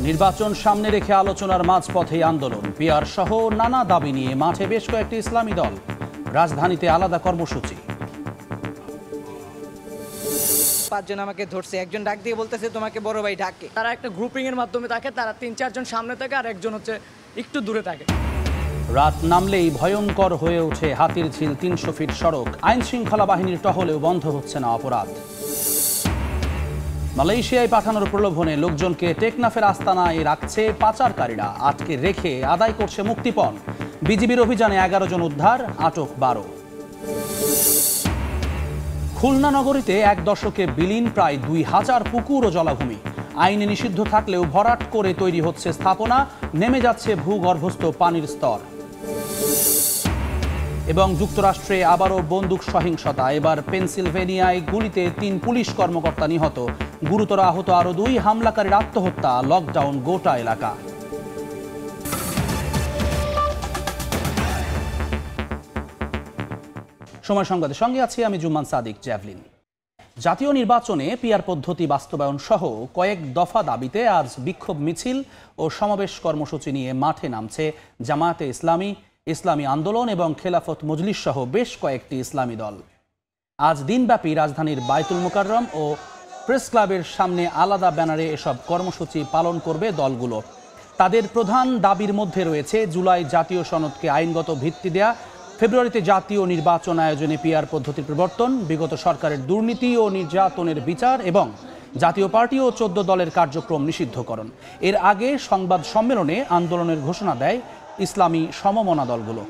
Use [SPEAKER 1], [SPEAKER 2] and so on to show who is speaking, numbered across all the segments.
[SPEAKER 1] নির্বাচন সামনে রেখে আলোচনার মাঝপথে আন্দোলন, পিআর সহ নানা দাবি নিয়ে মাঠে বেশ কয়েকটি ইসলামী দল। রাজধানীতে আলাদা কর্মসূচি।
[SPEAKER 2] পাঁচজন আমাকে ধরছে, একজন ডাক দিয়ে বলতেছে তোমাকে বড় ভাই ডাকে।
[SPEAKER 3] তারা একটা গ্রুপিং এর মাধ্যমে থাকে, তারা ৩-৪ জন সামনে থাকে আর একজন হচ্ছে একটু দূরে থাকে।
[SPEAKER 1] রাত নামলেই ভয়ঙ্কর হয়ে ওঠে হাতিরঝিল ৩০০ ফিট সড়ক। আইন শৃঙ্খলা বাহিনীর টহলেও বন্ধ হচ্ছে না অপরাধ। মালয়েশিয়ায় পাঠানোর প্রলোভনে লোকজনকে টেকনাফের আস্তানায় রাখছে পাচারকারীরা। আটকে রেখে আদায় করছে মুক্তিপণ। বিজিবির অভিযানে ১১ জন উদ্ধার, আটক ১২। খুলনা নগরীতে এক দশকে বিলীন প্রায় ২,০০০ পুকুর ও জলাভূমি। আইনে নিষিদ্ধ থাকলেও ভরাট করে তৈরি হচ্ছে স্থাপনা, নেমে যাচ্ছে ভূগর্ভস্থ পানির স্তর। এবং যুক্তরাষ্ট্রে আবারও বন্দুক সহিংসতা। এবার পেনসিলভেনিয়ায় গুলিতে ৩ পুলিশ কর্মকর্তা নিহত, গুরুতর আহত আরও ২। হামলাকারীর আত্মহত্যা, লকডাউন গোটা এলাকা। সময় সংবাদের সঙ্গে আছি আমি জুম্মান সাদিক জ্যাভলিন। জাতীয় নির্বাচনে পিআর পদ্ধতি বাস্তবায়ন সহ কয়েক দফা দাবিতে আজ বিক্ষোভ মিছিল ও সমাবেশ কর্মসূচি নিয়ে মাঠে নামছে জামায়াতে ইসলামী, ইসলামী আন্দোলন এবং খেলাফত মজলিস সহ বেশ কয়েকটি ইসলামী দল। আজ দিনব্যাপী রাজধানীর বায়তুল মোকাররম ও প্রেস ক্লাবের সামনে আলাদা ব্যানারে এসব কর্মসূচি পালন করবে দলগুলো। তাদের প্রধান দাবির মধ্যে রয়েছে জুলাই জাতীয় সনদকে আইনগত ভিত্তি দেয়া, ফেব্রুয়ারিতে জাতীয় নির্বাচন আয়োজনে পিআর পদ্ধতির প্রবর্তন, বিগত সরকারের দুর্নীতি ও নির্যাতনের বিচার এবং জাতীয় পার্টি ও ১৪ দলের কার্যক্রম নিষিদ্ধকরণ। এর আগে সংবাদ সম্মেলনে আন্দোলনের ঘোষণা দেয় ইসলামী সমমনা দলগুলো।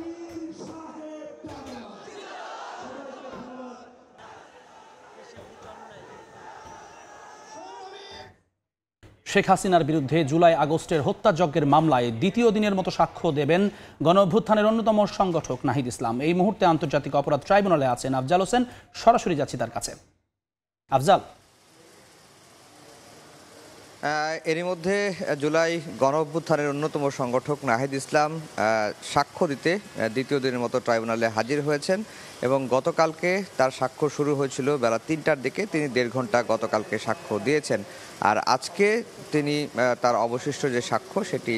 [SPEAKER 1] শেখ হাসিনার বিরুদ্ধে জুলাই আগস্টের হত্যাযজ্ঞের মামলায় দ্বিতীয় দিনের মতো সাক্ষ্য দেবেন গণঅভ্যুত্থানের অন্যতম সংগঠক নাহিদ ইসলাম। এই মুহূর্তে আন্তর্জাতিক অপরাধ ট্রাইব্যুনালে আছেন আফজাল হোসেন। সরাসরি যাচ্ছি তার কাছে। আফজাল,
[SPEAKER 4] এরই মধ্যে জুলাই গণঅভ্যুত্থানের অন্যতম সংগঠক নাহিদ ইসলাম সাক্ষ্য দিতে দ্বিতীয় দিনের মতো ট্রাইব্যুনালে হাজির হয়েছেন এবং গতকালকে তার সাক্ষ্য শুরু হয়েছিল বেলা ৩টার দিকে। তিনি ১.৫ ঘন্টা গতকালকে সাক্ষ্য দিয়েছেন আর আজকে তিনি তার অবশিষ্ট যে সাক্ষ্য সেটি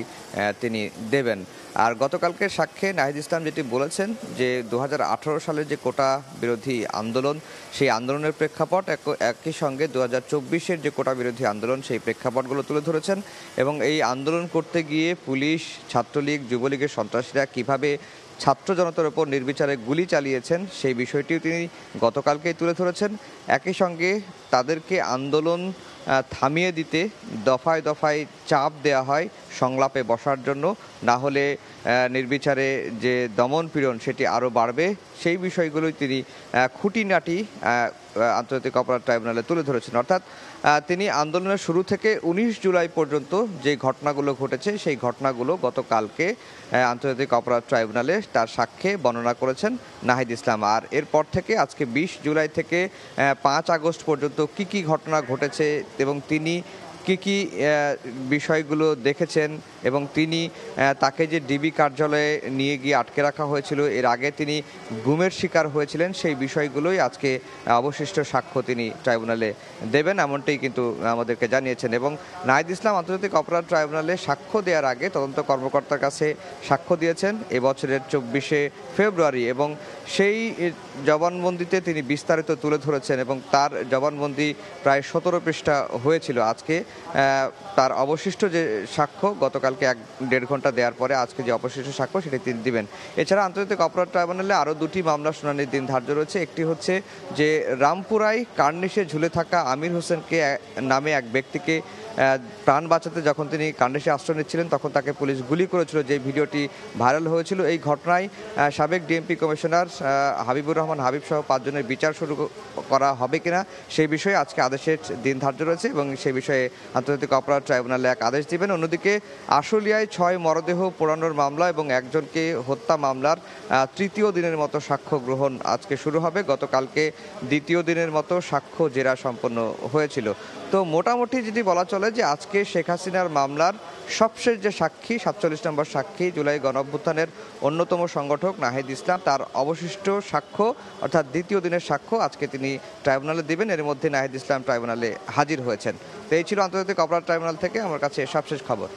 [SPEAKER 4] তিনি দেবেন। আর গতকালকে সাক্ষ্যে নাহিদ ইসলাম যেটি বলেছেন যে ২০১৮ সালের যে কোটা বিরোধী আন্দোলন, সেই আন্দোলনের প্রেক্ষাপট একই সঙ্গে ২০২৪-এর যে কোটা বিরোধী আন্দোলন, সেই প্রেক্ষাপটগুলো তুলে ধরেছেন এবং এই আন্দোলন করতে গিয়ে পুলিশ, ছাত্রলীগ, যুবলীগের সন্ত্রাসীরা কিভাবে ছাত্র জনতার উপর নির্বিচারে গুলি চালিয়েছেন সেই বিষয়টিও তিনি গতকালকেই তুলে ধরেছেন। একই সঙ্গে তাদেরকে আন্দোলন থামিয়ে দিতে দফায় দফায় চাপ দেওয়া হয় সংলাপে বসার জন্য, না হলে নির্বিচারে যে দমন পীড়ন সেটি আরও বাড়বে। সেই বিষয়গুলোই তিনি খুঁটিনাটি আন্তর্জাতিক অপরাধ ট্রাইব্যুনালে তুলে ধরেছেন। অর্থাৎ তিনি আন্দোলনের শুরু থেকে ১৯ জুলাই পর্যন্ত যে ঘটনাগুলো ঘটেছে সেই ঘটনাগুলো গতকালকে আন্তর্জাতিক অপরাধ ট্রাইব্যুনালে তার সাক্ষ্যে বর্ণনা করেছেন নাহিদ ইসলাম। আর এরপর থেকে আজকে ২০ জুলাই থেকে ৫ আগস্ট পর্যন্ত কি কি ঘটনা ঘটেছে এবং তিনি কি কি বিষয়গুলো দেখেছেন এবং তিনি তাকে যে ডিবি কার্যালয়ে নিয়ে গিয়ে আটকে রাখা হয়েছিল, এর আগে তিনি গুমের শিকার হয়েছিলেন, সেই বিষয়গুলোই আজকে অবশিষ্ট সাক্ষ্য তিনি ট্রাইব্যুনালে দেবেন, এমনটাই কিন্তু আমাদেরকে জানিয়েছেন। এবং নাহিদ ইসলাম আন্তর্জাতিক অপরাধ ট্রাইব্যুনালে সাক্ষ্য দেওয়ার আগে তদন্ত কর্মকর্তার কাছে সাক্ষ্য দিয়েছেন এবছরের ২৪শে ফেব্রুয়ারি এবং সেই জবানবন্দিতে তিনি বিস্তারিত তুলে ধরেছেন এবং তার জবানবন্দি প্রায় ১৭ পৃষ্ঠা হয়েছিল। আজকে তার অবশিষ্ট যে সাক্ষ্য গতকালকে ১.৫ ঘন্টা দেওয়ার পরে আজকে যে অবশিষ্ট সাক্ষ্য সেটি তিনি দিবেন। এছাড়া আন্তর্জাতিক অপরাধ ট্রাইব্যুনালে আরও ২টি মামলা শুনানির দিন ধার্য রয়েছে। একটি হচ্ছে যে রামপুরায় কার্নিশে ঝুলে থাকা আমির হোসেনকে নামে এক ব্যক্তিকে প্রাণ বাঁচাতে যখন তিনি কার্নিশে আশ্রয় নিচ্ছিলেন তখন তাকে পুলিশ গুলি করেছিল, যে ভিডিওটি ভাইরাল হয়েছিল। এই ঘটনায় সাবেক ডিএমপি কমিশনার হাবিবুর রহমান হাবিব সহ ৫ জনের বিচার শুরু করা হবে কিনা সেই বিষয়ে আজকে আদেশের দিন ধার্য রয়েছে এবং সেই বিষয়ে আন্তর্জাতিক অপরাধ ট্রাইব্যুনালে এক আদেশ দিবেন। অন্যদিকে আশুলিয়ায় ৬ মরদেহ পোড়ানোর মামলা এবং একজনকে হত্যা মামলার তৃতীয় দিনের মতো সাক্ষ্য গ্রহণ আজকে শুরু হবে। গতকালকে দ্বিতীয় দিনের মতো সাক্ষ্য জেরা সম্পন্ন হয়েছিল। তো মোটামুটি যদি বলা চলে যে আজকে শেখ হাসিনার মামলার সবশেষ যে সাক্ষী ৪৭ নম্বর সাক্ষী জুলাই গণঅভ্যুত্থানের অন্যতম সংগঠক নাহিদ ইসলাম, তার অবশিষ্ট সাক্ষ্য অর্থাৎ দ্বিতীয় দিনের সাক্ষ্য আজকে তিনি ট্রাইব্যুনালে দেবেন। এর মধ্যে নাহিদ ইসলাম ট্রাইব্যুনালে হাজির হয়েছেন। তো এই ছিল আন্তর্জাতিক অপরাধ ট্রাইব্যুনাল থেকে আমার কাছে সবশেষ খবর।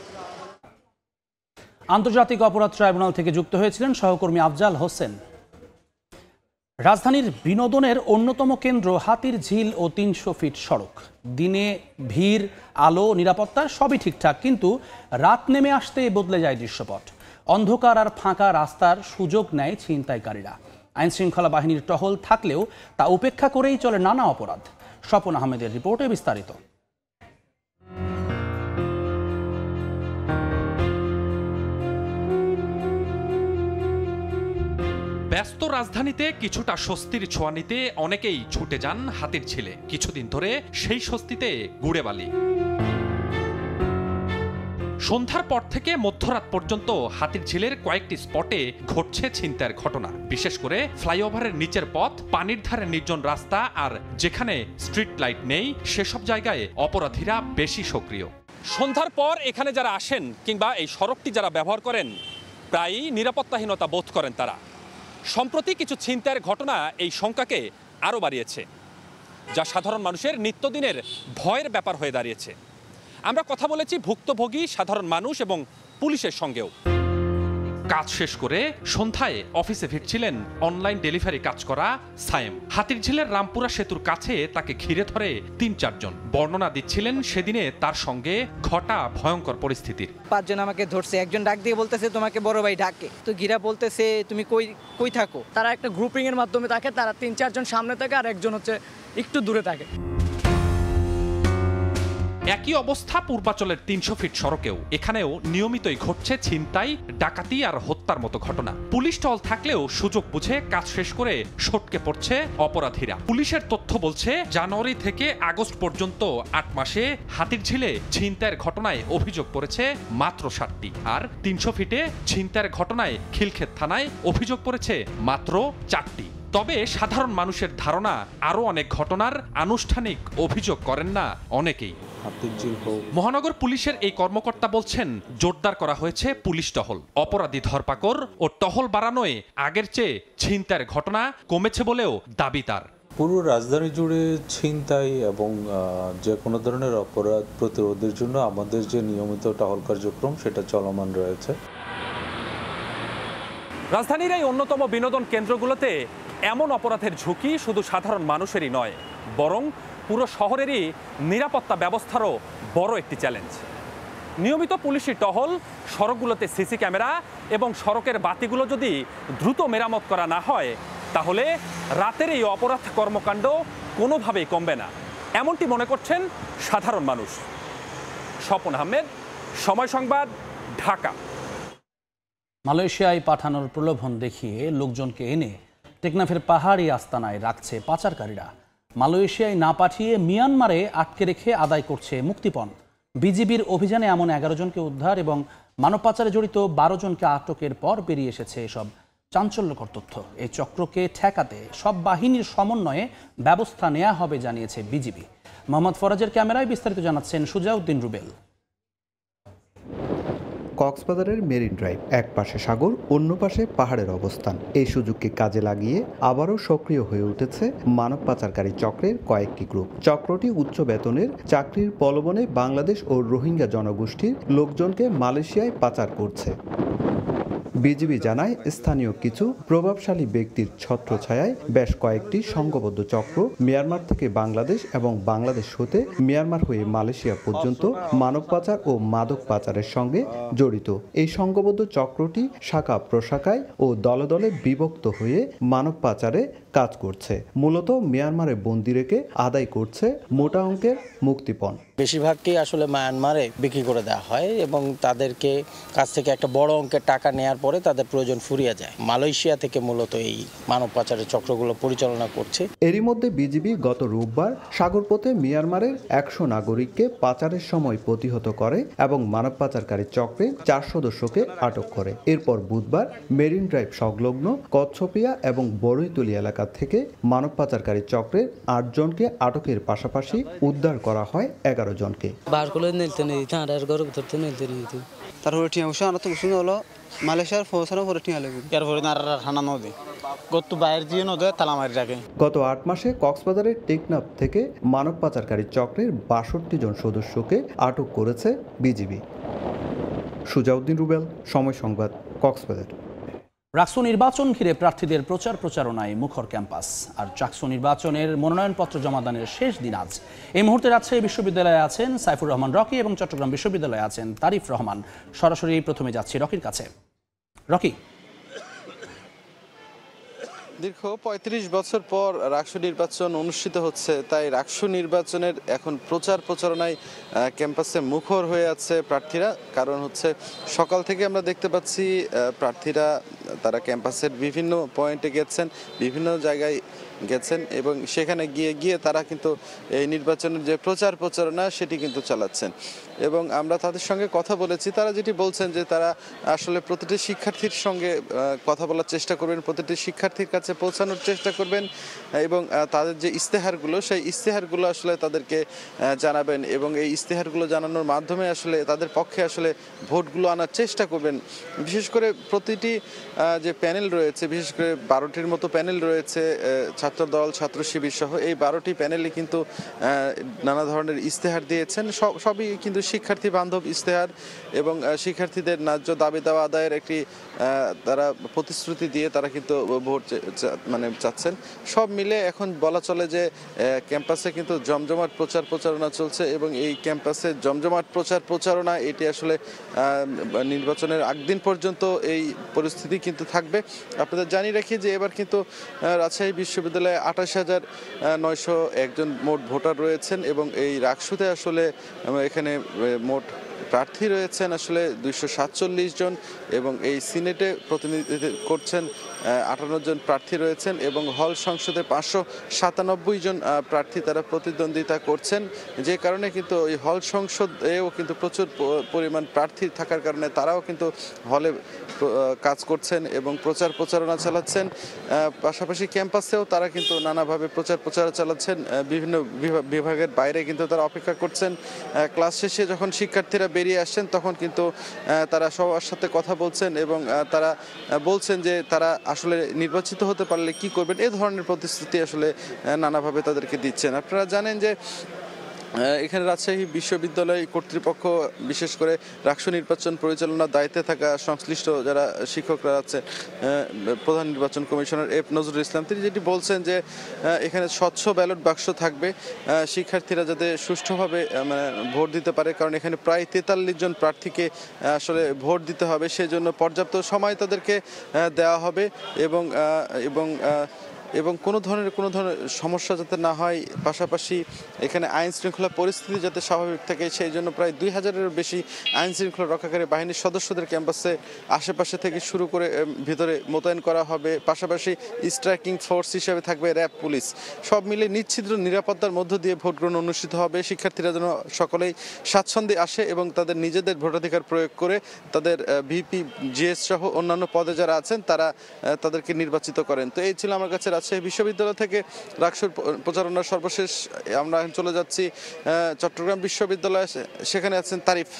[SPEAKER 1] আন্তর্জাতিক অপরাধ ট্রাইব্যুনাল থেকে যুক্ত হয়েছিলেন সহকর্মী আফজাল হোসেন। রাজধানীর বিনোদনের অন্যতম কেন্দ্র হাতিরঝিল ও ৩০০ ফিট সড়ক। দিনে ভিড়, আলো, নিরাপত্তা সবই ঠিকঠাক, কিন্তু রাত নেমে আসতেই বদলে যায় দৃশ্যপট। অন্ধকার আর ফাঁকা রাস্তার সুযোগ নেয় ছিনতাইকারীরা। আইনশৃঙ্খলা বাহিনীর টহল থাকলেও তা উপেক্ষা করেই চলে নানা অপরাধ। স্বপন আহমেদের রিপোর্টে বিস্তারিত।
[SPEAKER 5] ব্যস্ত রাজধানীতে কিছুটা স্বস্তির ছোঁয়া নিতে অনেকেই ছুটে যান হাতিরঝিলে। কিছুদিন ধরে সেই স্বস্তিতে গুড়ে বালি। সন্ধ্যার পর থেকে মধ্যরাত পর্যন্ত হাতিরঝিলের কয়েকটি স্পটে ঘটছে ছিনতাইয়ের ঘটনা। বিশেষ করে ফ্লাইওভারের নিচের পথ, পানির ধারে নির্জন রাস্তা আর যেখানে স্ট্রিট লাইট নেই সেসব জায়গায় অপরাধীরা বেশি সক্রিয়। সন্ধ্যার পর এখানে যারা আসেন কিংবা এই সড়কটি যারা ব্যবহার করেন প্রায়ই নিরাপত্তাহীনতা বোধ করেন তারা। সম্প্রতি কিছু ছিনতাইয়ের ঘটনা এই শঙ্কাকে আরও বাড়িয়েছে, যা সাধারণ মানুষের নিত্যদিনের ভয়ের ব্যাপার হয়ে দাঁড়িয়েছে। আমরা কথা বলেছি ভুক্তভোগী সাধারণ মানুষ এবং পুলিশের সঙ্গেও। কাজ শেষ করে সন্ধ্যায় অফিসে ফিরছিলেন অনলাইন ডেলিভারি কাজ করা সায়েম। হাতিরঝিলের রামপুরা সেতুর কাছে তাকে ঘিরে ধরে ৩-৪ জন। বর্ণনা দিচ্ছিলেন সেদিনে তার সঙ্গে ঘটা ভয়ঙ্কর পরিস্থিতির।
[SPEAKER 2] 5 জন আমাকে ধরছে, একজন ডাক দিয়ে বলতেছে তোমাকে বড় ভাই ডাকে। তো ঘিরা বলতেছে তুমি কই থাকো।
[SPEAKER 3] তারা একটা গ্রুপিং এর মাধ্যমে থাকে, তারা 3-4 জন সামনে থাকে আর একজন হচ্ছে একটু দূরে থাকে।
[SPEAKER 5] একই অবস্থা পূর্বাচলের ৩০০ ফিট সড়কেও। এখানেও নিয়মিতই ঘটছে ছিনতাই, ডাকাতি আর হত্যার মতো ঘটনা। পুলিশ টহল থাকলেও সুযোগ বুঝে কাজ শেষ করে সটকে পড়ছে অপরাধীরা। পুলিশের তথ্য বলছে জানুয়ারি থেকে আগস্ট পর্যন্ত 8 মাসে হাতিরঝিলে ছিনতাইয়ের ঘটনায় অভিযোগ পড়েছে মাত্র 7টি। আর ৩০০ ফিটে ছিনতাইয়ের ঘটনায় খিলক্ষেত থানায় অভিযোগ পড়েছে মাত্র 4টি। তবে সাধারণ মানুষের ধারণা আরও অনেক ঘটনার আনুষ্ঠানিক অভিযোগ করেন না অনেকেই। মহানগর পুলিশের এই কর্মকর্তা বলছেন জোরদার করা হয়েছে পুলিশ টহল। অপরাধী ধরপাকড় ও টহল বাড়ানোয় আগের চেয়ে ছিনতাইয়ের ঘটনা কমেছে বলেও দাবি তার।
[SPEAKER 6] পুরো রাজধানী জুড়ে ছিনতাই এবং যে কোনো ধরনের অপরাধ প্রতিরোধের জন্য আমাদের যে নিয়মিত টহল কার্যক্রম সেটা চলমান রয়েছে।
[SPEAKER 5] রাজধানীর এই অন্যতম বিনোদন কেন্দ্রগুলোতে এমন অপরাধের ঝুঁকি শুধু সাধারণ মানুষেরই নয়, বরং পুরো শহরেরই নিরাপত্তা ব্যবস্থারও বড় একটি চ্যালেঞ্জ। নিয়মিত পুলিশি টহল, সড়কগুলোতে সিসি ক্যামেরা এবং সড়কের বাতিগুলো যদি দ্রুত মেরামত করা না হয় তাহলে রাতের এই অপরাধ কর্মকাণ্ড কোনোভাবেই কমবে না, এমনটি মনে করছেন সাধারণ মানুষ। স্বপন আহমেদ, সময় সংবাদ, ঢাকা।
[SPEAKER 1] মালয়েশিয়ায় পাঠানোর প্রলোভন দেখিয়ে লোকজনকে এনে টেকনাফের পাহাড়ি আস্তানায় রাখছে পাচারকারীরা। মালয়েশিয়ায় না পাঠিয়ে মিয়ানমারে আটকে রেখে আদায় করছে মুক্তিপণ। বিজিবির অভিযানে এমন 11 জনকে উদ্ধার এবং মানব পাচারে জড়িত 12 জনকে আটকের পর বেরিয়ে এসেছে এসব চাঞ্চল্যকর তথ্য। এই চক্রকে ঠেকাতে সব বাহিনীর সমন্বয়ে ব্যবস্থা নেওয়া হবে জানিয়েছে বিজিবি। মোহাম্মদ ফরাজের ক্যামেরায় বিস্তারিত জানাচ্ছেন সুজাউদ্দিন রুবেল।
[SPEAKER 7] কক্সবাজারের মেরিন ড্রাইভ, এক পাশে সাগর, অন্য পাশে পাহাড়ের অবস্থান। এই সুযোগকে কাজে লাগিয়ে আবারও সক্রিয় হয়ে উঠেছে মানব পাচারকারী চক্রের কয়েকটি গ্রুপ। চক্রটি উচ্চ বেতনের চাকরির প্রলোভনে বাংলাদেশ ও রোহিঙ্গা জনগোষ্ঠীর লোকজনকে মালয়েশিয়ায় পাচার করছে। বিজিবি জানায় স্থানীয় কিছু প্রভাবশালী ব্যক্তির ছত্রছায়ায় বেশ কয়েকটি সংঘবদ্ধ চক্র মিয়ানমার থেকে বাংলাদেশ এবং বাংলাদেশ হতে মিয়ানমার হয়ে মালয়েশিয়া পর্যন্ত মানব পাচার ও মাদক পাচারের সঙ্গে জড়িত। এই সংঘবদ্ধ চক্রটি শাখা প্রশাখায় ও দলে দলে বিভক্ত হয়ে মানব পাচারে কাজ করছে। মূলত মিয়ানমারে বন্দি রেখে আদায় করছে মোটা অঙ্কের মুক্তিপণ।
[SPEAKER 8] বেশিরভাগই আসলে মায়ানমারে বিক্রি করে দেওয়া হয় এবং তাদেরকে কাছ থেকে একটা বড় অঙ্কের টাকা নেওয়ার পরে তাদের প্রয়োজন ফুরিয়ে যায়। মালয়েশিয়া থেকে মূলত এই মানব পাচারের চক্রগুলো পরিচালনা করছে।
[SPEAKER 7] এরই মধ্যে বিজিবি গত রোববার সাগরপথে মিয়ানমারের 100 নাগরিককে পাচারের সময় প্রতিহত করে এবং মানব পাচারকারী চক্রের 4 সদস্যকে আটক করে। এরপর বুধবার মেরিন ড্রাইভ সংলগ্ন কচ্ছপিয়া এবং বড়ইতলি এলাকা থেকে মানব পাচারকারী চক্রের 8 জনকে আটকের পাশাপাশি উদ্ধার করা হয় 11 জনকে।
[SPEAKER 9] তারপরে টিয়া বসে আনা তো বসে হলো মালয়েশিয়ার পৌঁছানোর পরে টিয়া লাগবে এরপরে নারা ঠান্ডা নদী গত বাইরে দিয়ে নদী তালামারি রাখে।
[SPEAKER 7] গত 8 মাসে কক্সবাজারের টেকনাফ থেকে মানব পাচারকারী চক্রের 62 জন সদস্যকে আটক করেছে বিজিবি। সুজাউদ্দিন রুবেল, সময় সংবাদ, কক্সবাজার।
[SPEAKER 1] রাকসু নির্বাচন ঘিরে প্রার্থীদের প্রচারণায় মুখর ক্যাম্পাস। আর চাকসু নির্বাচনের মনোনয়নপত্র জমাদানের শেষ দিন আজ। এই মুহূর্তে রাজশাহী বিশ্ববিদ্যালয়ে আছেন সাইফুর রহমান রকি এবং চট্টগ্রাম বিশ্ববিদ্যালয়ে আছেন তারিফ রহমান। সরাসরি প্রথমে যাচ্ছি রকির কাছে। রকি,
[SPEAKER 10] দীর্ঘ ৩৫ বছর পর রাকসু নির্বাচন অনুষ্ঠিত হচ্ছে, তাই রাকসু নির্বাচনের এখন প্রচারণায় ক্যাম্পাসে মুখর হয়ে আছে প্রার্থীরা। কারণ হচ্ছে সকাল থেকে আমরা দেখতে পাচ্ছি প্রার্থীরা তারা ক্যাম্পাসের বিভিন্ন পয়েন্টে গেছেন, বিভিন্ন জায়গায় গেছেন এবং সেখানে গিয়ে তারা কিন্তু এই নির্বাচনের যে প্রচারণা সেটি কিন্তু চালাচ্ছেন। এবং আমরা তাদের সঙ্গে কথা বলেছি, তারা যেটি বলছেন যে তারা আসলে প্রতিটি শিক্ষার্থীর সঙ্গে কথা বলার চেষ্টা করবেন, প্রতিটি শিক্ষার্থীর কাছে পৌঁছানোর চেষ্টা করবেন এবং তাদের যে ইশতেহারগুলো সেই ইশতেহারগুলো আসলে তাদেরকে জানাবেন এবং এই ইশতেহারগুলো জানানোর মাধ্যমে আসলে তাদের পক্ষে আসলে ভোটগুলো আনার চেষ্টা করবেন। বিশেষ করে প্রতিটি যে প্যানেল রয়েছে, বিশেষ করে 12টির মতো প্যানেল রয়েছে ছাত্রদল, ছাত্র শিবির সহ, এই 12টি প্যানেলই কিন্তু নানা ধরনের ইশতেহার দিয়েছেন। সবই কিন্তু শিক্ষার্থী বান্ধব ইশতেহার এবং শিক্ষার্থীদের ন্যায্য দাবি দেওয়া আদায়ের একটি তারা প্রতিশ্রুতি দিয়ে তারা কিন্তু ভোট চাচ্ছেন। সব মিলে এখন বলা চলে যে ক্যাম্পাসে কিন্তু জমজমাট প্রচারণা চলছে এবং এই ক্যাম্পাসে জমজমাট প্রচারণা এটি আসলে নির্বাচনের আগদিন পর্যন্ত এই পরিস্থিতি কিন্তু থাকবে। আপনাদের জানিয়ে রাখি যে এবার কিন্তু রাজশাহী বিশ্ববিদ্যালয়ে 28,901 জন মোট ভোটার রয়েছেন এবং এই রাকসুতে আসলে এখানে মোট প্রার্থী রয়েছেন আসলে 247 জন এবং এই সিনেটে প্রতিনিধিত্ব করছেন 58 জন প্রার্থী রয়েছেন এবং হল সংসদে 597 জন প্রার্থী তারা প্রতিদ্বন্দ্বিতা করছেন। যে কারণে কিন্তু এই হল সংসদেও কিন্তু প্রচুর পরিমাণ প্রার্থী থাকার কারণে তারাও কিন্তু হলে কাজ করছেন এবং প্রচারণা চালাচ্ছেন। পাশাপাশি ক্যাম্পাসেও তারা কিন্তু নানাভাবে প্রচার চালাচ্ছেন। বিভিন্ন বিভাগের বাইরে কিন্তু তারা অপেক্ষা করছেন। ক্লাস শেষে যখন শিক্ষার্থীরা বেরিয়ে আসছেন তখন কিন্তু তারা সবার সাথে কথা বলছেন এবং তারা বলছেন যে তারা আসলে নির্বাচিত হতে পারলে কি করবেন, এই ধরনের প্রতিশ্রুতি আসলে নানাভাবে তাদেরকে দিচ্ছেন। আপনারা জানেন যে এখানে রাজশাহী বিশ্ববিদ্যালয় কর্তৃপক্ষ বিশেষ করে রাকসু নির্বাচন পরিচালনার দায়িত্বে থাকা সংশ্লিষ্ট যারা শিক্ষকরা আছে, প্রধান নির্বাচন কমিশনার এফ নজরুল ইসলাম, তিনি যেটি বলছেন যে এখানে স্বচ্ছ ব্যালট বাক্স থাকবে, শিক্ষার্থীরা যাতে সুষ্ঠুভাবে ভোট দিতে পারে, কারণ এখানে প্রায় 43 জন প্রার্থীকে আসলে ভোট দিতে হবে, সেজন্য পর্যাপ্ত সময় তাদেরকে দেওয়া হবে এবং কোনো ধরনের সমস্যা যাতে না হয়, পাশাপাশি এখানে আইন শৃঙ্খলা পরিস্থিতি যাতে স্বাভাবিক থাকে সেই জন্য প্রায় 2000-এরও বেশি আইন শৃঙ্খলা রক্ষাকারী বাহিনীর সদস্যদের ক্যাম্পাসে আশেপাশে থেকে শুরু করে ভিতরে মোতায়েন করা হবে। পাশাপাশি স্ট্রাইকিং ফোর্স হিসেবে থাকবে র্যাব, পুলিশ। সব মিলে নিশ্চিদ্র নিরাপত্তার মধ্য দিয়ে ভোট গ্রহণ অনুষ্ঠিত হবে। শিক্ষার্থীরা যেন সকলেই স্বাচ্ছন্দ্যে আসে এবং তাদের নিজেদের ভোটাধিকার প্রয়োগ করে তাদের ভিপি, জিএস সহ অন্যান্য পদে যারা আছেন তাদেরকে নির্বাচিত করেন। তো এই ছিল আমার কাছে রাজশাহী বিশ্ববিদ্যালয় থেকে রাকসুর প্রচারণার সর্বশেষ। আমরা চলে যাচ্ছি চট্টগ্রাম বিশ্ববিদ্যালয়ে, সেখানে আছেন তারিফ।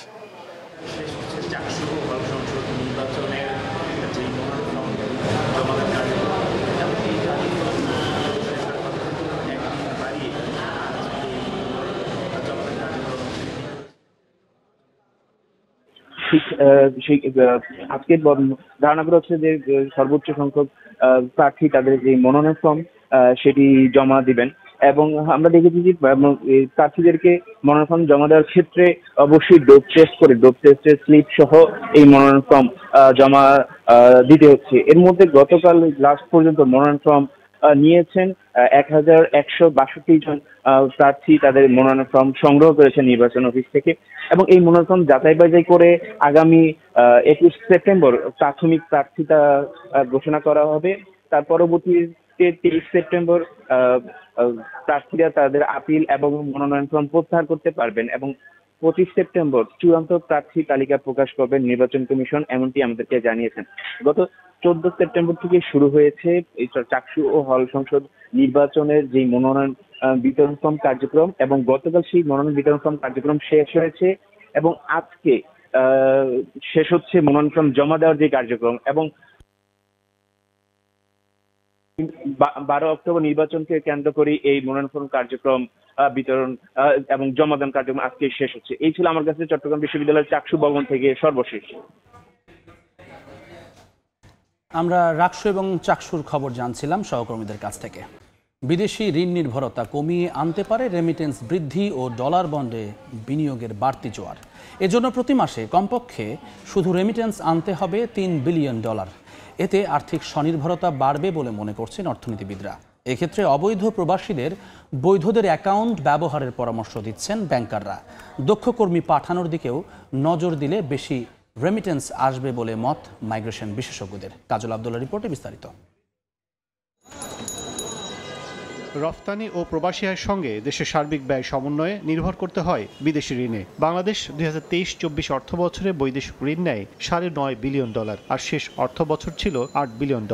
[SPEAKER 11] আজকের ধারণা করা হচ্ছে যে সর্বোচ্চ সংখ্যক প্রার্থী তাদের যে মনোনয়ন ফর্ম সেটি জমা দিবেন এবং আমরা দেখেছি যে প্রার্থীদেরকে মনোনয়ন ফর্ম জমা দেওয়ার ক্ষেত্রে অবশ্যই ডোপ টেস্টের স্লিপ সহ এই মনোনয়ন ফর্ম জমা দিতে হচ্ছে। এর মধ্যে গতকাল লাস্ট পর্যন্ত মনোনয়ন ফর্ম নিয়েছেন 1162 জন প্রার্থী তাদের মনোনয়ন ফর্ম সংগ্রহ করেছেন নির্বাচন অফিস থেকে এবং এই মনোনয়ন ফর্ম যাচাই বাছাই করে আগামী 21 সেপ্টেম্বর প্রাথমিক প্রার্থিতা ঘোষণা করা হবে। তার পরবর্তীতে 23 সেপ্টেম্বর প্রার্থীরা তাদের আপিল এবং মনোনয়ন ফর্ম প্রত্যাহার করতে পারবেন এবং 25 সেপ্টেম্বর চূড়ান্ত প্রার্থী তালিকা প্রকাশ করবেন নির্বাচন কমিশন, এমনটি আমাদেরকে জানিয়েছেন। গত 14 সেপ্টেম্বর থেকে শুরু হয়েছে এই চাকসু ও হল সংসদ নির্বাচনের যে মনোনয়ন বিতরণ ফর্ম কার্যক্রম, এবং গতকাল সেই মনোনয়ন বিতরণ ফর্ম কার্যক্রম শেষ হয়েছে এবং আজকে শেষ হচ্ছে মনোনয়ন ফর্ম জমা দেওয়ার যে কার্যক্রম। এবং 12 অক্টোবর নির্বাচনকে কেন্দ্র করে এই মনোনয়ন ফর্ম কার্যক্রম বিতরণ এবং জমাদান কার্যক্রম আজকে শেষ হচ্ছে। এই ছিল আমার কাছে চট্টগ্রাম বিশ্ববিদ্যালয়ের চাকসু ভবন থেকে সর্বশেষ।
[SPEAKER 1] আমরা রাকসু এবং চাকসুর খবর জানছিলাম সহকর্মীদের কাছ থেকে। বিদেশি ঋণ নির্ভরতা কমিয়ে আনতে পারে রেমিটেন্স বৃদ্ধি ও ডলার বন্ডে বিনিয়োগের বাড়তি জোয়ার। এজন্য প্রতি মাসে কমপক্ষে শুধু রেমিটেন্স আনতে হবে $3 বিলিয়ন। এতে আর্থিক স্বনির্ভরতা বাড়বে বলে মনে করছেন অর্থনীতিবিদরা। এক্ষেত্রে অবৈধ প্রবাসীদের বৈধদের অ্যাকাউন্ট ব্যবহারের পরামর্শ দিচ্ছেন ব্যাংকাররা। দক্ষ কর্মী পাঠানোর দিকেও নজর দিলে বেশি রেমিটেন্স আসবে বলে মত মাইগ্রেশন বিশেষজ্ঞদের। কাজল আব্দুল্লাহ রিপোর্টে বিস্তারিত।
[SPEAKER 12] রফতানি ও প্রবাসী আয়ের সঙ্গে দেশের সার্বিক ব্যয় সমন্বয়ে নির্ভর করতে হয় বিদেশি ঋণে। বাংলাদেশ 2023-24 অর্থ বছরে বৈদেশিক ঋণ নেয় $9.5 বিলিয়ন, আর শেষ অর্থ বছর ছিল $8 বিলিয়ন।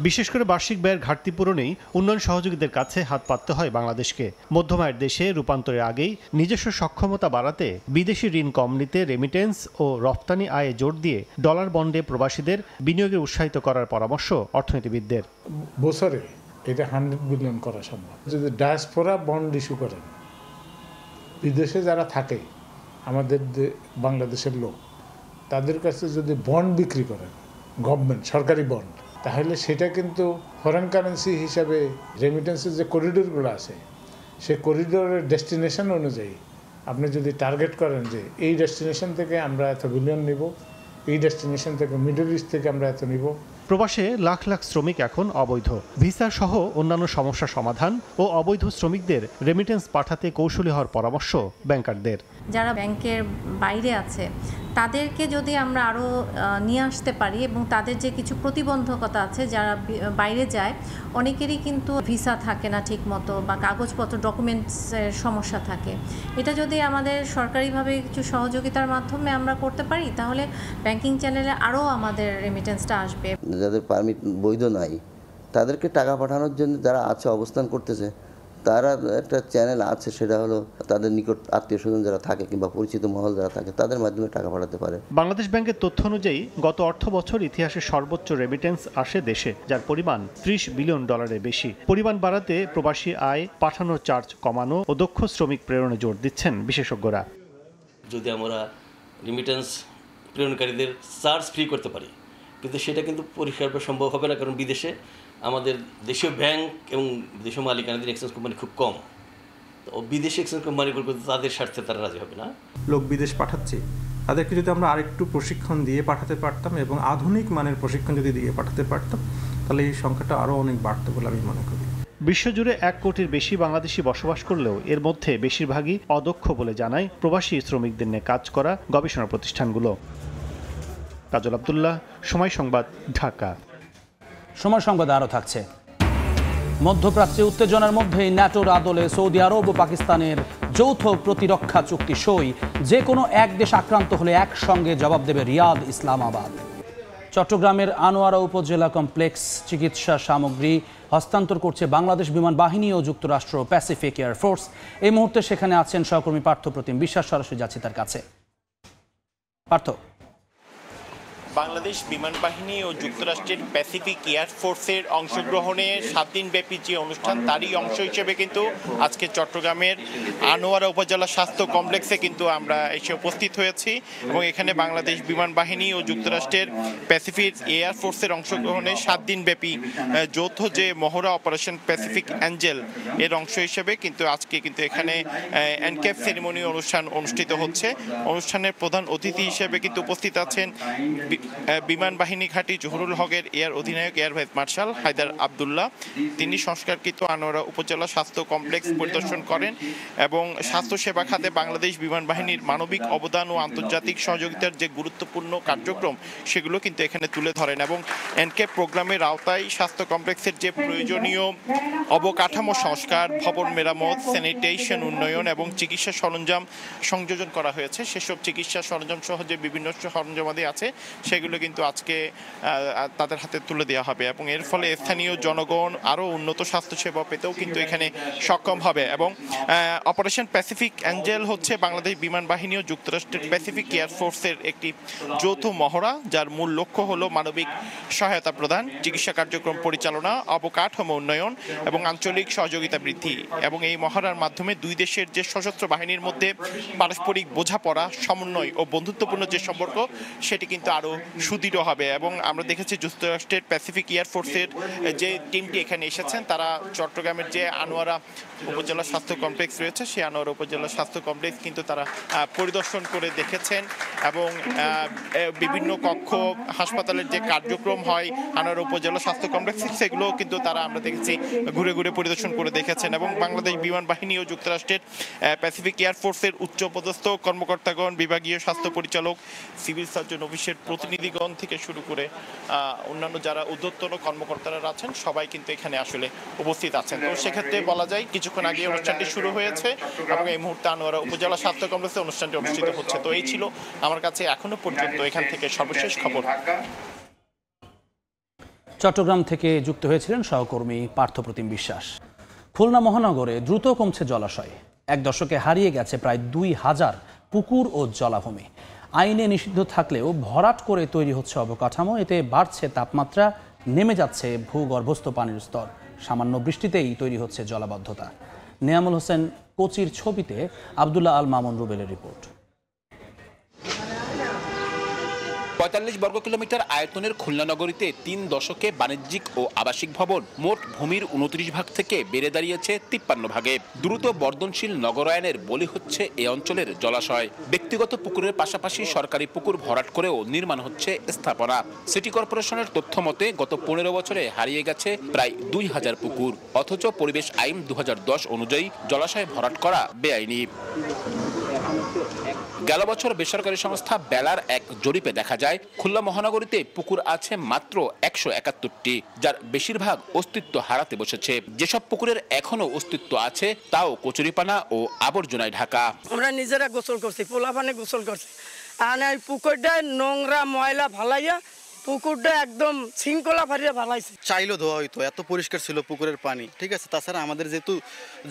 [SPEAKER 12] বিশেষ করে বার্ষিক ব্যয়ের ঘাটতি পূরণেই উন্নয়ন সহযোগীদের কাছে হাত পাততে হয় বাংলাদেশকে। মধ্যমায়ের দেশে রূপান্তরের আগেই নিজস্ব সক্ষমতা বাড়াতে বিদেশি ঋণ কম নিতে রেমিটেন্স ও রফতানি আয়ে জোর দিয়ে ডলার বন্ডে প্রবাসীদের বিনিয়োগে উৎসাহিত করার পরামর্শ অর্থনীতিবিদদের।
[SPEAKER 13] বছরে এটা 100 বিলিয়ন করা সম্ভব যদি ডায়াসপোরা বন্ড ইস্যু করেন। বিদেশে যারা থাকে আমাদের বাংলাদেশের লোক, তাদের কাছে যদি বন্ড বিক্রি করেন গভর্নমেন্ট সরকারি বন্ড, তাহলে সেটা কিন্তু ফরেন কারেন্সি হিসাবে রেমিটেন্সের যে করিডোরগুলো আছে সেই করিডোরের ডেস্টিনেশন অনুযায়ী আপনি যদি টার্গেট করেন যে এই ডেস্টিনেশন থেকে আমরা এত বিলিয়ন নিব, এই ডেস্টিনেশন থেকে মিডল ইস্ট থেকে আমরা এত নিব।
[SPEAKER 12] প্রবাসে লাখ লাখ শ্রমিক এখন অবৈধ। ভিসা সহ অন্যান্য সমস্যা সমাধান ও অবৈধ শ্রমিকদের রেমিটেন্স পাঠাতে কৌশলী হওয়ার পরামর্শ ব্যাংকারদের।
[SPEAKER 14] যারা ব্যাংকের বাইরে আছে তাদেরকে যদি আমরা আরও নিয়ে আসতে পারি, এবং তাদের যে কিছু প্রতিবন্ধকতা আছে, যারা বাইরে যায় অনেকেরই কিন্তু ভিসা থাকে না ঠিক মতো, বা কাগজপত্র ডকুমেন্টসের সমস্যা থাকে, এটা যদি আমাদের সরকারিভাবে কিছু সহযোগিতার মাধ্যমে আমরা করতে পারি, তাহলে ব্যাংকিং চ্যানেলে আরও আমাদের রেমিটেন্সটা আসবে।
[SPEAKER 15] যাদের পারমিট বৈধ নাই তাদেরকে টাকা পাঠানোর জন্য যারা আছে অবস্থান করতেছে, তারা একটা চ্যানেল আছে, সেটা হলো তাদের নিকট আত্মীয় স্বজন যারা থাকে কিংবা পরিচিত মহল যারা থাকে তাদের মাধ্যমে টাকা পাঠাতে পারে।
[SPEAKER 12] বাংলাদেশ ব্যাংকের তথ্য অনুযায়ী গত অর্থ বছর ইতিহাসে সর্বোচ্চ রেমিটেন্স আসে দেশে, যার পরিমাণ $30 বিলিয়ন বেশি। পরিমাণ বাড়াতে প্রবাসী আয়, পাঠানোর চার্জ কমানো ও দক্ষ শ্রমিক প্রেরণে জোর দিচ্ছেন বিশেষজ্ঞরা।
[SPEAKER 16] যদি আমরা রেমিটেন্স প্রেরণকারীদের চার্জ ফ্রি করতে পারি, কিন্তু সেটা কিন্তু পরিষ্কারভাবে সম্ভব হবে না, কারণ বিদেশে আমাদের দেশীয় ব্যাংক এবং দেশীয় মালিকানাধীন এক্সচেঞ্জ কোম্পানি খুব কম। তো বিদেশি এক্সচেঞ্জ কোম্পানিগুলো তাদের স্বার্থে তারা রাজি হবে না।
[SPEAKER 17] লোক বিদেশ পাঠাচ্ছে, তাদেরকে যদি আমরা আরেকটু প্রশিক্ষণ দিয়ে পাঠাতে পারতাম এবং আধুনিক মানের প্রশিক্ষণ যদি দিয়ে পাঠাতে পারতাম, তাহলে এই সংখ্যাটা আরও অনেক বাড়ত বলে আমি মনে করি।
[SPEAKER 12] বিশ্বজুড়ে 1 কোটির বেশি বাংলাদেশি বসবাস করলেও এর মধ্যে বেশিরভাগই অদক্ষ বলে জানায় প্রবাসী শ্রমিকদের নিয়ে কাজ করা গবেষণা প্রতিষ্ঠানগুলো। কাজল আব্দুল্লাহ, সময় সংবাদ, ঢাকা।
[SPEAKER 1] সময় সংবাদে আরও থাকছে। মধ্যপ্রাচ্যে উত্তেজনার মধ্যেই ন্যাটোর আদলে সৌদি আরব ও পাকিস্তানের যৌথ প্রতিরক্ষা চুক্তি সই। যে কোনো এক দেশ আক্রান্ত হলে একসঙ্গে জবাব দেবে রিয়াদ, ইসলামাবাদ। চট্টগ্রামের আনোয়ারা উপজেলা কমপ্লেক্স চিকিৎসা সামগ্রী হস্তান্তর করছে বাংলাদেশ বিমান বাহিনী ও যুক্তরাষ্ট্র প্যাসিফিক এয়ারফোর্স। এই মুহূর্তে সেখানে আছেন সহকর্মী পার্থপ্রতিম বিশ্বাস। সরাসরি যাচ্ছি তার কাছে। পার্থ,
[SPEAKER 18] বাংলাদেশ বিমান বাহিনী ও যুক্তরাষ্ট্রের প্যাসিফিক এয়ারফোর্সের অংশগ্রহণে 7 দিনব্যাপী যে অনুষ্ঠান, তারই অংশ হিসেবে কিন্তু আজকে চট্টগ্রামের আনোয়ারা উপজেলা স্বাস্থ্য কমপ্লেক্সে কিন্তু আমরা এসে উপস্থিত হয়েছি, এবং এখানে বাংলাদেশ বিমান বাহিনী ও যুক্তরাষ্ট্রের প্যাসিফিক এয়ারফোর্সের অংশগ্রহণে 7 দিনব্যাপী যৌথ যে মহড়া অপারেশন প্যাসিফিক অ্যাঞ্জেল এর অংশ হিসেবে কিন্তু আজকে কিন্তু এখানে এনক্যাপ সেরিমনি অনুষ্ঠান অনুষ্ঠিত হচ্ছে। অনুষ্ঠানের প্রধান অতিথি হিসেবে কিন্তু উপস্থিত আছেন বিমান বাহিনী ঘাঁটি জহুরুল হকের এয়ার অধিনায়ক air vice marshal Haider Abdullah, তিনি সংস্কারকৃত আনোয়ারা উপজেলা স্বাস্থ্য কমপ্লেক্স পরিদর্শন করেন এবং স্বাস্থ্যসেবা খাতে বাংলাদেশ বিমান বাহিনীর মানবিক অবদান ও আন্তর্জাতিক সহযোগিতার যে গুরুত্বপূর্ণ কার্যক্রম সেগুলো কিন্তু এখানে তুলে ধরেন এবং এনকে প্রোগ্রামের আওতায় স্বাস্থ্য কমপ্লেক্সের যে প্রয়োজনীয় অবকাঠামো সংস্কার, ভবন মেরামত, স্যানিটেশন উন্নয়ন এবং চিকিৎসা সরঞ্জাম সংযোজন করা হয়েছে। সেসব চিকিৎসা সরঞ্জাম সহ যে বিভিন্ন সরঞ্জামাদি আছে সেগুলো কিন্তু আজকে তাদের হাতে তুলে দেওয়া হবে এবং এর ফলে স্থানীয় জনগণ আরও উন্নত স্বাস্থ্যসেবা পেতেও কিন্তু এখানে সক্ষম হবে। এবং অপারেশন প্যাসিফিক অ্যাঞ্জেল হচ্ছে বাংলাদেশ বিমান বাহিনী ও যুক্তরাষ্ট্রের প্যাসিফিক এয়ারফোর্সের একটি যৌথ মহড়া, যার মূল লক্ষ্য হলো মানবিক সহায়তা প্রদান, চিকিৎসা কার্যক্রম পরিচালনা, অবকাঠামো উন্নয়ন এবং আঞ্চলিক সহযোগিতা বৃদ্ধি। এবং এই মহড়ার মাধ্যমে দুই দেশের যে সশস্ত্র বাহিনীর মধ্যে পারস্পরিক বোঝাপড়া, সমন্বয় ও বন্ধুত্বপূর্ণ যে সম্পর্ক সেটি কিন্তু আরও সুদৃঢ় হবে। এবং আমরা দেখেছি যুক্তরাষ্ট্রের প্যাসিফিক এয়ারফোর্সের যে টিমটি এখানে এসেছেন, তারা চট্টগ্রামের যে আনোয়ারা উপজেলা স্বাস্থ্য কমপ্লেক্স রয়েছে সেই আনোয়ারা উপজেলা স্বাস্থ্য কমপ্লেক্স কিন্তু তারা পরিদর্শন করে দেখেছেন এবং বিভিন্ন কক্ষ হাসপাতালের যে কার্যক্রম হয় আনোয়ারা উপজেলা স্বাস্থ্য কমপ্লেক্সে সেগুলো কিন্তু তারা আমরা দেখেছি ঘুরে ঘুরে পরিদর্শন করে দেখেছেন। এবং বাংলাদেশ বিমান বাহিনী ও যুক্তরাষ্ট্রের প্যাসিফিক এয়ারফোর্সের উচ্চপদস্থ কর্মকর্তাগণ, বিভাগীয় স্বাস্থ্য পরিচালক, সিভিল সার্জন অফিসের প্রতিনিধিগণ থেকে শুরু করে অন্যান্য যারা ঊর্ধ্বতন কর্মকর্তারা আছেন সবাই কিন্তু এখানে আসলে উপস্থিত আছেন। তো সেক্ষেত্রে বলা যায় কিছুক্ষণ আগে অনুষ্ঠানটি শুরু হয়েছে এবং এই মুহূর্তে আনোয়ারা উপজেলা স্বাস্থ্য কমপ্লেক্সে অনুষ্ঠানটি অনুষ্ঠিত হচ্ছে। তো এই ছিল আমার কাছে এখনো পর্যন্ত এখান থেকে সর্বশেষ খবর।
[SPEAKER 1] চট্টগ্রাম থেকে যুক্ত হয়েছিলেন সহকর্মী পার্থপ্রতিম বিশ্বাস। খুলনা মহানগরে দ্রুত কমছে জলাশয়। এক দশকে হারিয়ে গেছে প্রায় 2000 পুকুর ও জলাভূমি। আইনে নিষিদ্ধ থাকলেও ভরাট করে তৈরি হচ্ছে অবকাঠামো, এতে বাড়ছে তাপমাত্রা, নেমে যাচ্ছে ভূগর্ভস্থ পানির স্তর। সামান্য বৃষ্টিতেই তৈরি হচ্ছে জলাবদ্ধতা। নেয়ামুল হোসেন কোচির ছবিতে আবদুল্লাহ আল মামুন রুবেলের রিপোর্ট।
[SPEAKER 19] ৪৫ বর্গ কিলোমিটার আয়তনের খুলনা নগরীতে ৩ দশকে বাণিজ্যিক ও আবাসিক ভবন মোট ভূমির ২৯ ভাগ থেকে বেড়ে দাঁড়িয়েছে ৫৩ ভাগে। দ্রুত বর্ধনশীল নগরায়নের বলি হচ্ছে এ অঞ্চলের জলাশয়। ব্যক্তিগত পুকুরের পাশাপাশি সরকারি পুকুর ভরাট করেও নির্মাণ হচ্ছে স্থাপনা। সিটি কর্পোরেশনের তথ্য মতে গত ১৫ বছরে হারিয়ে গেছে প্রায় ২০০০ পুকুর, অথচ পরিবেশ আইন ২০১০ অনুযায়ী জলাশয় ভরাট করা বেআইনি। গেল বছর বেসরকারি সংস্থা বেলার এক জরিপে দেখা যায় খুলনা মহানগরীতে পুকুর আছে মাত্র ১৭১টি, যার বেশিরভাগ অস্তিত্ব হারাতে বসেছে। যেসব পুকুরের এখনো অস্তিত্ব আছে তাও কচুরিপানা ও আবর্জনায় ঢাকা।
[SPEAKER 20] আমরা নিজেরা গোসল করছি, পোলাপানে গোসল করছি, আর এই পুকুরটা নোংরা ময়লা ফালাইয়া পুকুরটা একদম শৃঙ্খলা ফারিয়ে ফালাইছে।
[SPEAKER 9] চাইলেও ধোয়া হইতো, এত পরিষ্কার ছিল পুকুরের পানি, ঠিক আছে। তাছাড়া আমাদের যেহেতু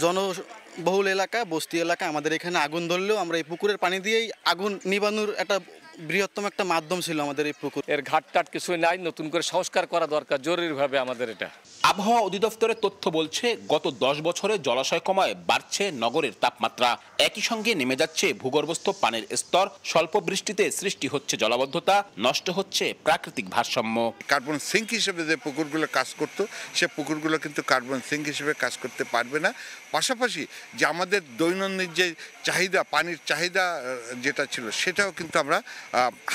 [SPEAKER 9] জনবহুল এলাকা, বস্তি এলাকা, আমাদের এখানে আগুন ধরলেও আমরা এই পুকুরের পানি দিয়েই আগুন নিবানোর একটা বৃহত্তম একটা মাধ্যম ছিল আমাদের এই পুকুর।
[SPEAKER 21] এর ঘাটটাট কিছুই নাই, নতুন করে সংস্কার করা দরকার জরুরিভাবে আমাদের। এটা
[SPEAKER 19] আবহাওয়া অধিদপ্তরের তথ্য বলছে গত ১০ বছরে জলাশয় কমায় বাড়ছে নগরের তাপমাত্রা, একই সঙ্গে নেমে যাচ্ছে ভূগর্ভস্থ পানির স্তর, স্বল্প বৃষ্টিতে সৃষ্টি হচ্ছে জলাবদ্ধতা, নষ্ট হচ্ছে প্রাকৃতিক ভারসাম্য।
[SPEAKER 22] কার্বন সিঙ্ক হিসেবে যে পুকুরগুলো কাজ করত সে পুকুরগুলো কিন্তু কার্বন সিঙ্ক হিসেবে কাজ করতে পারবে না। পাশাপাশি যে আমাদের দৈনন্দিন যে চাহিদা, পানির চাহিদা যেটা ছিল সেটাও কিন্তু আমরা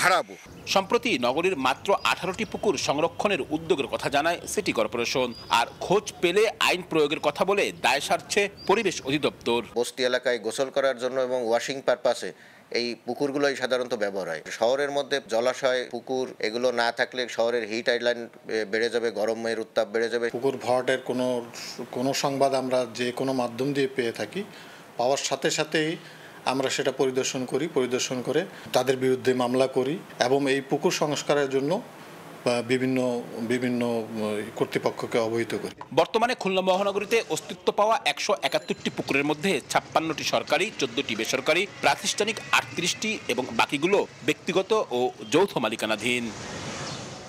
[SPEAKER 22] হারাবো।
[SPEAKER 19] সম্প্রতি নগরীর মাত্র 18টি পুকুর সংরক্ষণের উদ্যোগের কথা জানায় সিটি কর্পোরেশন, আর খোঁজ পেলে আইন প্রয়োগের কথা বলে দায় সারছে পরিবেশ অধিদপ্তর।
[SPEAKER 23] বস্তি এলাকায় গোসল করার জন্য এবং ওয়াশিং পারপাসে এই পুকুরগুলোই সাধারণত ব্যবহার হয়। শহরের মধ্যে জলাশয়, পুকুর এগুলো না থাকলে শহরের হিট আইল্যান্ড বেড়ে যাবে, গরমের উত্তাপ বেড়ে যাবে।
[SPEAKER 24] পুকুর ভরাটের কোনো সংবাদ আমরা যে কোনো মাধ্যম দিয়ে পেয়ে থাকি, পাওয়ার সাথে সাথেই আমরা সেটা পরিদর্শন করে তাদের বিরুদ্ধে মামলা করি এবং এই পুকুর সংস্কারের জন্য বিভিন্ন কর্তৃপক্ষকে অবহিত করি।
[SPEAKER 19] বর্তমানে খুলনা মহানগরীতে অস্তিত্ব পাওয়া ১৭১টি পুকুরের মধ্যে ৫৬টি সরকারি, ১৪টি বেসরকারি, প্রাতিষ্ঠানিক ৩৮টি এবং বাকিগুলো ব্যক্তিগত ও যৌথ মালিকানাধীন।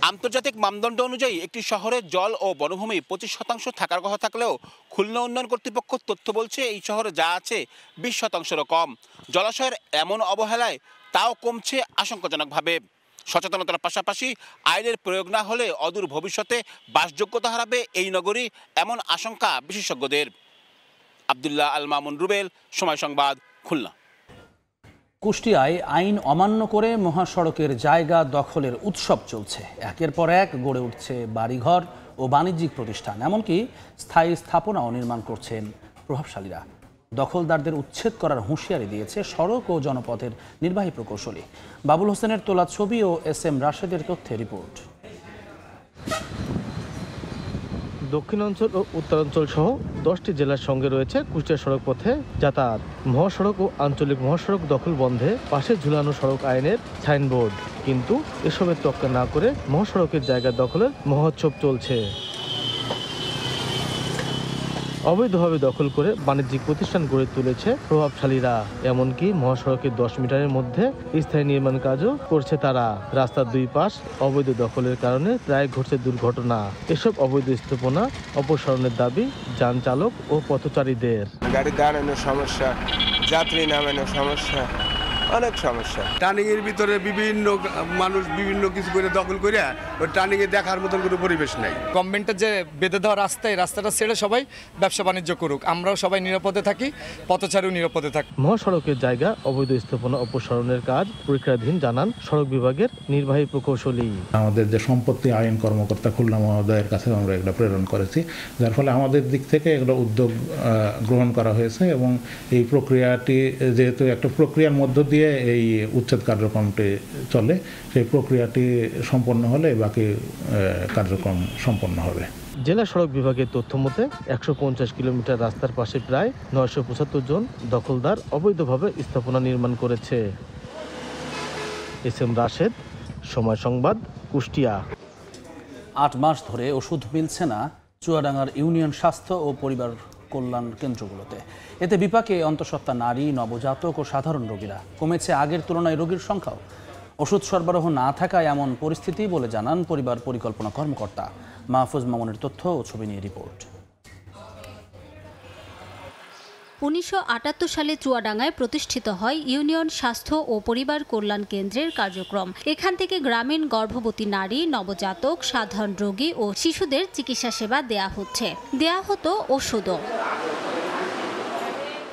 [SPEAKER 19] আন্তর্জাতিক মানদণ্ড অনুযায়ী একটি শহরে জল ও বনভূমি ২৫% থাকার কথা থাকলেও খুলনা উন্নয়ন কর্তৃপক্ষ তথ্য বলছে এই শহরে যা আছে ২০%-রও কম। জলাশয়ের এমন অবহেলায় তাও কমছে আশঙ্কাজনকভাবে। সচেতনতার পাশাপাশি আইনের প্রয়োগ না হলে অদূর ভবিষ্যতে বাসযোগ্যতা হারাবে এই নগরী, এমন আশঙ্কা বিশেষজ্ঞদের। আবদুল্লাহ আল মামুন রুবেল, সময় সংবাদ, খুলনা।
[SPEAKER 1] কুষ্টিয়ায় আইন অমান্য করে মহাসড়কের জায়গা দখলের উৎসব চলছে। একের পর এক গড়ে উঠছে বাড়িঘর ও বাণিজ্যিক প্রতিষ্ঠান, এমনকি স্থায়ী স্থাপনাও নির্মাণ করছেন প্রভাবশালীরা। দখলদারদের উচ্ছেদ করার হুঁশিয়ারি দিয়েছে সড়ক ও জনপথের নির্বাহী প্রকৌশলী। বাবুল হোসেনের তোলা ছবি ও SM রাশেদের তথ্যে রিপোর্ট।
[SPEAKER 2] দক্ষিণাঞ্চল ও উত্তরাঞ্চল সহ 10টি জেলার সঙ্গে রয়েছে কুষ্টিয়া সড়ক পথে যাতায়াত। মহাসড়ক ও আঞ্চলিক মহাসড়ক দখল বন্ধে পাশে ঝুলানো সড়ক আইনের সাইনবোর্ড, কিন্তু এসবের তোয়াক্কা না করে মহাসড়কের জায়গা দখলের মহোৎসব চলছে। অবৈধভাবে দখল করে বাণিজ্যিক প্রতিষ্ঠান গড়ে তুলেছে প্রভাবশালীরা, এমনকি মহাসড়কের 10 মিটারের মধ্যে স্থায়ী নির্মাণ কাজও করছে তারা। রাস্তার দুই পাশ অবৈধ দখলের কারণে প্রায় ঘটছে দুর্ঘটনা। এসব অবৈধ স্থাপনা অপসারণের দাবি যান চালক ও পথচারীদের।
[SPEAKER 3] গাড়ি দাঁড়ানোর সমস্যা, যাত্রী নামানোর সমস্যা, অনেক সমস্যা। টার্নিং এর ভিতরে বিভিন্ন মানুষ বিভিন্ন কিছু করে দখল করে ওই টার্নিং এ দেখার মতন কোনো পরিবেশ নাই।
[SPEAKER 4] গভর্নমেন্টের যে বেঁধে দেওয়া রাস্তাটা ছেড়ে সবাই ব্যবসা বাণিজ্য করুক, আমরাও সবাই নিরাপদে থাকি, পথচারীও নিরাপদে থাকি।
[SPEAKER 2] মহাসড়কের জায়গা অবৈধ স্থাপনা অপসারণের কাজ পরীক্ষাধীন, জানান সড়ক বিভাগের নির্বাহী প্রকৌশলী।
[SPEAKER 6] আমাদের যে সম্পত্তি আইন কর্মকর্তা খুলনা মহোদয়ের কাছে আমরা এগুলো প্রেরণ করেছি, যার ফলে আমাদের দিক থেকে এগুলো উদ্যোগ গ্রহণ করা হয়েছে এবং এই প্রক্রিয়াটি যেহেতু একটা প্রক্রিয়ার মধ্য দিয়ে এই উচ্ছেদ কার্যক্রমটি চলে, সেই প্রক্রিয়াটি সম্পন্ন হলে বাকি কার্যক্রম সম্পন্ন হবে।
[SPEAKER 2] জেলা সড়ক বিভাগের তথ্য মতে 150 কিলোমিটার রাস্তার পাশে প্রায় 975 জন দখলদার অবৈধভাবে স্থাপনা নির্মাণ করেছে। SM রাশেদ, সময় সংবাদ, কুষ্টিয়া।
[SPEAKER 1] 8 মাস ধরে ওষুধ মিলছে না চুয়াডাঙ্গার ইউনিয়ন স্বাস্থ্য ও পরিবার কল্যাণ কেন্দ্রগুলোতে। এতে বিপাকে অন্তঃসত্ত্বা নারী, নবজাতক ও সাধারণ রোগীরা। কমেছে আগের তুলনায় রোগীর সংখ্যাও। ওষুধ সরবরাহ না থাকায় এমন পরিস্থিতি বলে জানান পরিবার পরিকল্পনা কর্মকর্তা। মাহফুজ মামুনের তথ্য ও ছবি নিয়ে রিপোর্ট।
[SPEAKER 25] 1978 সালে চুয়াডাঙ্গায় প্রতিষ্ঠিত হয় ইউনিয়ন স্বাস্থ্য ও পরিবার কল্যাণ কেন্দ্রের কার্যক্রম। এখান থেকে গ্রামীণ গর্ভবতী নারী, নবজাতক, সাধারণ রোগী ও শিশুদের চিকিৎসা সেবা দেয়া হতো ওষুধও।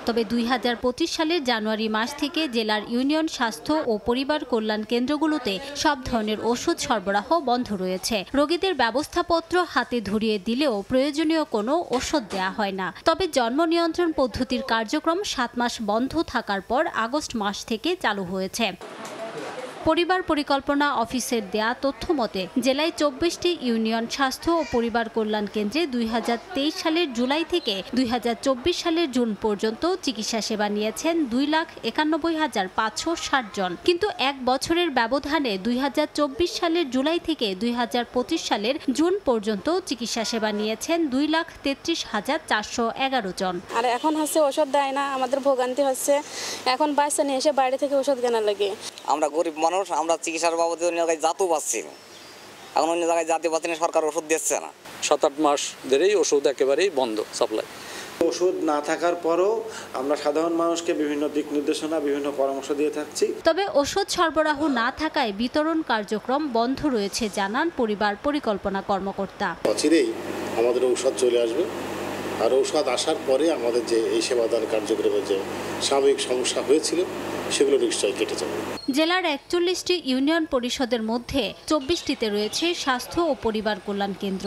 [SPEAKER 25] তবে 2025 সালের জানুয়ারি মাস থেকে জেলার ইউনিয়ন স্বাস্থ্য ও পরিবার কল্যাণ কেন্দ্রগুলোতে সব ধরনের ওষুধ সরবরাহ বন্ধ রয়েছে। রোগীদের ব্যবস্থাপত্র হাতে ধরিয়ে দিলেও প্রয়োজনীয় কোনো ওষুধ দেয়া হয় না। তবে জন্ম নিয়ন্ত্রণ পদ্ধতির কার্যক্রম 7 মাস বন্ধ থাকার পর আগস্ট মাস থেকে চালু হয়েছে। পরিবার পরিকল্পনা অফিসের দেয়া তথ্য মতে জেলায় 24টি ইউনিয়ন স্বাস্থ্য ও পরিবার কল্যাণ কেন্দ্রে 2023 সালের জুলাই থেকে 2024 সালের জুন পর্যন্ত চিকিৎসা সেবা নিয়েছেন 2,91,560 জন। কিন্তু এক বছরের ব্যবধানে 2024 সালের জুলাই থেকে 2025 সালের জুন পর্যন্ত চিকিৎসা সেবা নিয়েছেন 2,33,411 জন।
[SPEAKER 26] আর এখন হচ্ছে ওষুধ দেয় না, আমাদের ভোগান্তি হচ্ছে। এখন বাচ্চা নিয়ে এসে বাইরে থেকে ওষুধ কেনা লাগে।
[SPEAKER 27] আমরা গরিব মানুষ, আমরা চিকিৎসার বাবদে অন্য জায়গায় যাতেও পাচ্ছি না, এখন অন্য জায়গায় যাতে পাচ্ছি না, সরকার ওষুধ দিচ্ছে না।
[SPEAKER 28] 7-8 মাস ধরেই ওষুধ একেবারেই বন্ধ সাপ্লাই।
[SPEAKER 29] ওষুধ না থাকার পরও আমরা সাধারণ মানুষকে বিভিন্ন দিক নির্দেশনা, বিভিন্ন পরামর্শ দিয়ে থাকছি।
[SPEAKER 25] তবে ওষুধ সরবরাহ না থাকায় বিতরণ কার্যক্রম বন্ধ রয়েছে, জানান পরিবার পরিকল্পনা কর্মকর্তা।
[SPEAKER 29] অচিরেই আমাদের ঔষধ চলে আসবে, আর ঔষধ আসার পরে আমাদের যে এই সেবাদান কার্যক্রমের যে সাময়িক সমস্যা হয়েছিল সেগুলো নিশ্চয়ই কেটে যাবে।
[SPEAKER 25] জেলার 41টি ইউনিয়ন পরিষদের মধ্যে 24টিতে রয়েছে স্বাস্থ্য ও পরিবার কল্যাণ কেন্দ্র।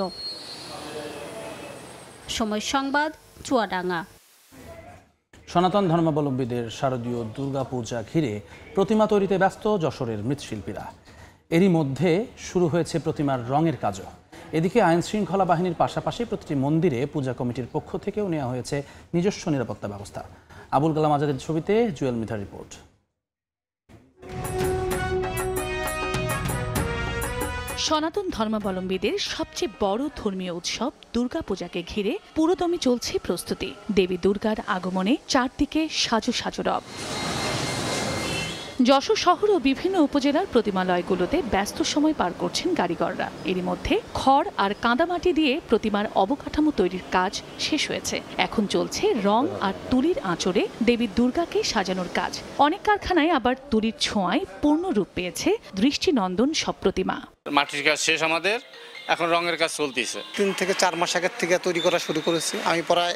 [SPEAKER 25] সময় সংবাদ, চুয়াডাঙ্গা।
[SPEAKER 1] সনাতন ধর্মাবলম্বীদের শারদীয় দুর্গাপূজা ঘিরে প্রতিমা তৈরিতে ব্যস্ত যশোরের মৃৎশিল্পীরা। এরই মধ্যে শুরু হয়েছে প্রতিমার রঙের কাজও। এদিকে আইন শৃঙ্খলা বাহিনীর পাশাপাশি প্রতিটি মন্দিরে পূজা কমিটির পক্ষ থেকেও নেওয়া হয়েছে নিজস্ব নিরাপত্তা ব্যবস্থা। আবুল কালাম আজাদের ছবিতে জুয়েল মিথার রিপোর্ট।
[SPEAKER 30] সনাতন ধর্মাবলম্বীদের সবচেয়ে বড় ধর্মীয় উৎসব দুর্গাপূজাকে ঘিরে পুরোদমে চলছে প্রস্তুতি। দেবী দুর্গার আগমনে চারদিকে সাজো সাজো রব। যশোর শহর ও বিভিন্ন উপজেলার প্রতিমালয়গুলোতে ব্যস্ত সময় পার করছেন কারিগররা। এরই মধ্যে খড় আর কাদামাটি দিয়ে প্রতিমার অবকাঠামো তৈরির কাজ শেষ হয়েছে। এখন চলছে রং আর তুলির আঁচড়ে দেবী দুর্গাকে সাজানোর কাজ। অনেক কারখানায় আবার তুলির ছোঁয়ায় পূর্ণ রূপ পেয়েছে দৃষ্টিনন্দন সব প্রতিমা।
[SPEAKER 31] মাটির কাজ শেষ, আমাদের এখন রঙের কাজ চলতেছে।
[SPEAKER 32] 3 থেকে 4 মাস আগের থেকে তৈরি করা শুরু করেছি। আমি প্রায়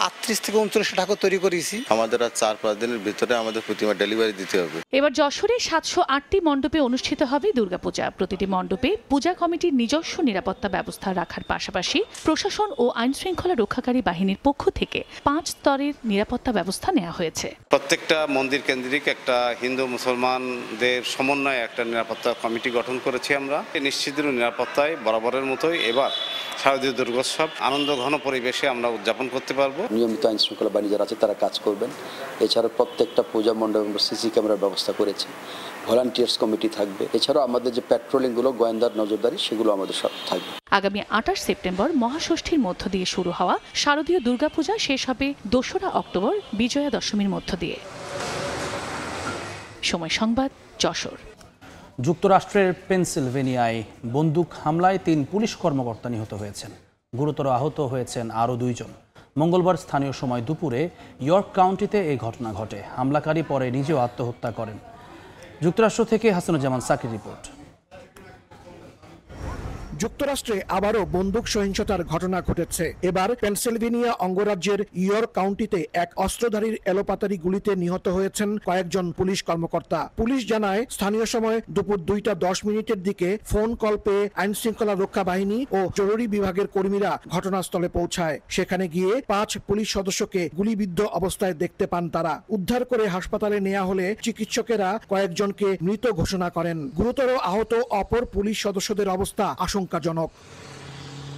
[SPEAKER 5] 38 থেকে 39 টাকা তৈরি করেছি।
[SPEAKER 23] আমাদের আর 4-5 দিনের ভিতরে আমাদের প্রতিমা ডেলিভারি দিতে হবে।
[SPEAKER 30] এবার যশোরে 708টি মণ্ডপে অনুষ্ঠিত হবে দুর্গাপূজা। প্রতিটি মণ্ডপে পূজা কমিটির নিজস্ব নিরাপত্তা ব্যবস্থা রাখার পাশাপাশি প্রশাসন ও আইন শৃঙ্খলা রক্ষাকারী বাহিনীর পক্ষ থেকে 5 স্তরের নিরাপত্তা ব্যবস্থা নেওয়া হয়েছে।
[SPEAKER 7] প্রত্যেকটা মন্দির কেন্দ্রিক একটা হিন্দু মুসলমানদের সমন্বয়ে একটা নিরাপত্তা কমিটি গঠন করেছি আমরা। নিশ্চিত নিরাপত্তায় বরাবরের মতোই এবার শারদীয় দুর্গোৎসব আনন্দ ঘন পরিবেশে আমরা উদযাপন করতে পারবো।
[SPEAKER 8] নিয়মিত আইন শৃঙ্খলা বাহিনী যারা আছে তারা কাজ করবেন। এছাড়া প্রত্যেকটা পূজা মণ্ডপে আমরা সিসি ক্যামেরার ব্যবস্থা করেছি, ভলান্টিয়ার্স কমিটি থাকবে। এছাড়াও আমাদের যে প্যাট্রোলিংগুলো, গোয়েন্দার নজরদারি, সেগুলো আমাদের সব থাকবে।
[SPEAKER 30] আগামী 28 সেপ্টেম্বর মহাষষ্ঠীর মধ্য দিয়ে শুরু হওয়া শারদীয় দুর্গাপূজা শেষ হবে 2রা অক্টোবর বিজয়া দশমীর মধ্য দিয়ে। সময় সংবাদ, যশোর।
[SPEAKER 1] যুক্তরাষ্ট্রের পেনসিলভেনিয়ায় বন্দুক হামলায় 3 পুলিশ কর্মকর্তা নিহত হয়েছেন। গুরুতর আহত হয়েছেন আরও 2 জন। মঙ্গলবার স্থানীয় সময় দুপুরে ইয়র্ক কাউন্টিতে এই ঘটনা ঘটে। হামলাকারী পরে নিজেও আত্মহত্যা করেন। যুক্তরাষ্ট্র থেকে হাসানুজ্জামান সাকির রিপোর্ট।
[SPEAKER 10] যুক্তরাষ্ট্রে আবারও বন্দুক সহিংসতার ঘটনা ঘটেছে। এবার পেনসিলভেনিয়া অঙ্গরাজ্যের ইয়র্ক কাউন্টিতে এক অস্ত্রধারীর এলোপাতারি গুলিতে নিহত হয়েছেন কয়েকজন পুলিশ কর্মকর্তা। পুলিশ জানায়, স্থানীয় সময় দুপুর 2:10 দিকে ফোন কল পেয়ে আইন শৃঙ্খলা রক্ষা বাহিনী ও জরুরি বিভাগের কর্মীরা ঘটনাস্থলে পৌঁছায়। সেখানে গিয়ে 5 পুলিশ সদস্যকে গুলিবিদ্ধ অবস্থায় দেখতে পান তারা। উদ্ধার করে হাসপাতালে নেওয়া হলে চিকিৎসকেরা কয়েকজনকে মৃত ঘোষণা করেন। গুরুতর আহত অপর পুলিশ সদস্যদের অবস্থা আশঙ্কাজনক।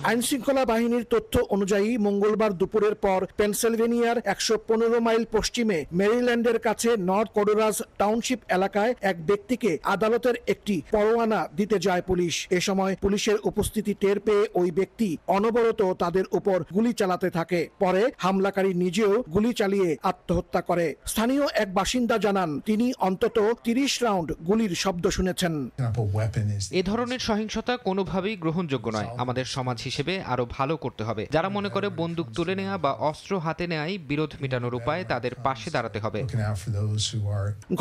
[SPEAKER 10] আইন শৃঙ্খলা বাহিনীর তথ্য অনুযায়ী মঙ্গলবার দুপুরের পর পেনসিলভেনিয়ার 115 মাইল পশ্চিমে মেরিল্যান্ডের কাছে নর্থ কোডোরাস টাউনশিপ এলাকায় এক ব্যক্তিকে আদালতের একটি পরোয়ানা দিতে যায় পুলিশ। এ সময় পুলিশের উপস্থিতি টের পেয়ে ওই ব্যক্তি অনবরত তাদের উপর গুলি চালাতে থাকে। পরে হামলাকারী নিজেও গুলি চালিয়ে আত্মহত্যা করে। স্থানীয় এক বাসিন্দা জানান, তিনি অন্তত 30 রাউন্ড গুলির শব্দ শুনেছেন।
[SPEAKER 11] এ ধরনের সহিংসতা কোনোভাবেই গ্রহণযোগ্য নয়। আমাদের সমাজ হিসেবে আরো ভালো করতে হবে। যারা মনে করে বন্দুক তুলে নেওয়া বা অস্ত্র হাতে নেওয়াই বিরোধ মেটানোর উপায়, তাদের পাশে দাঁড়াতে হবে।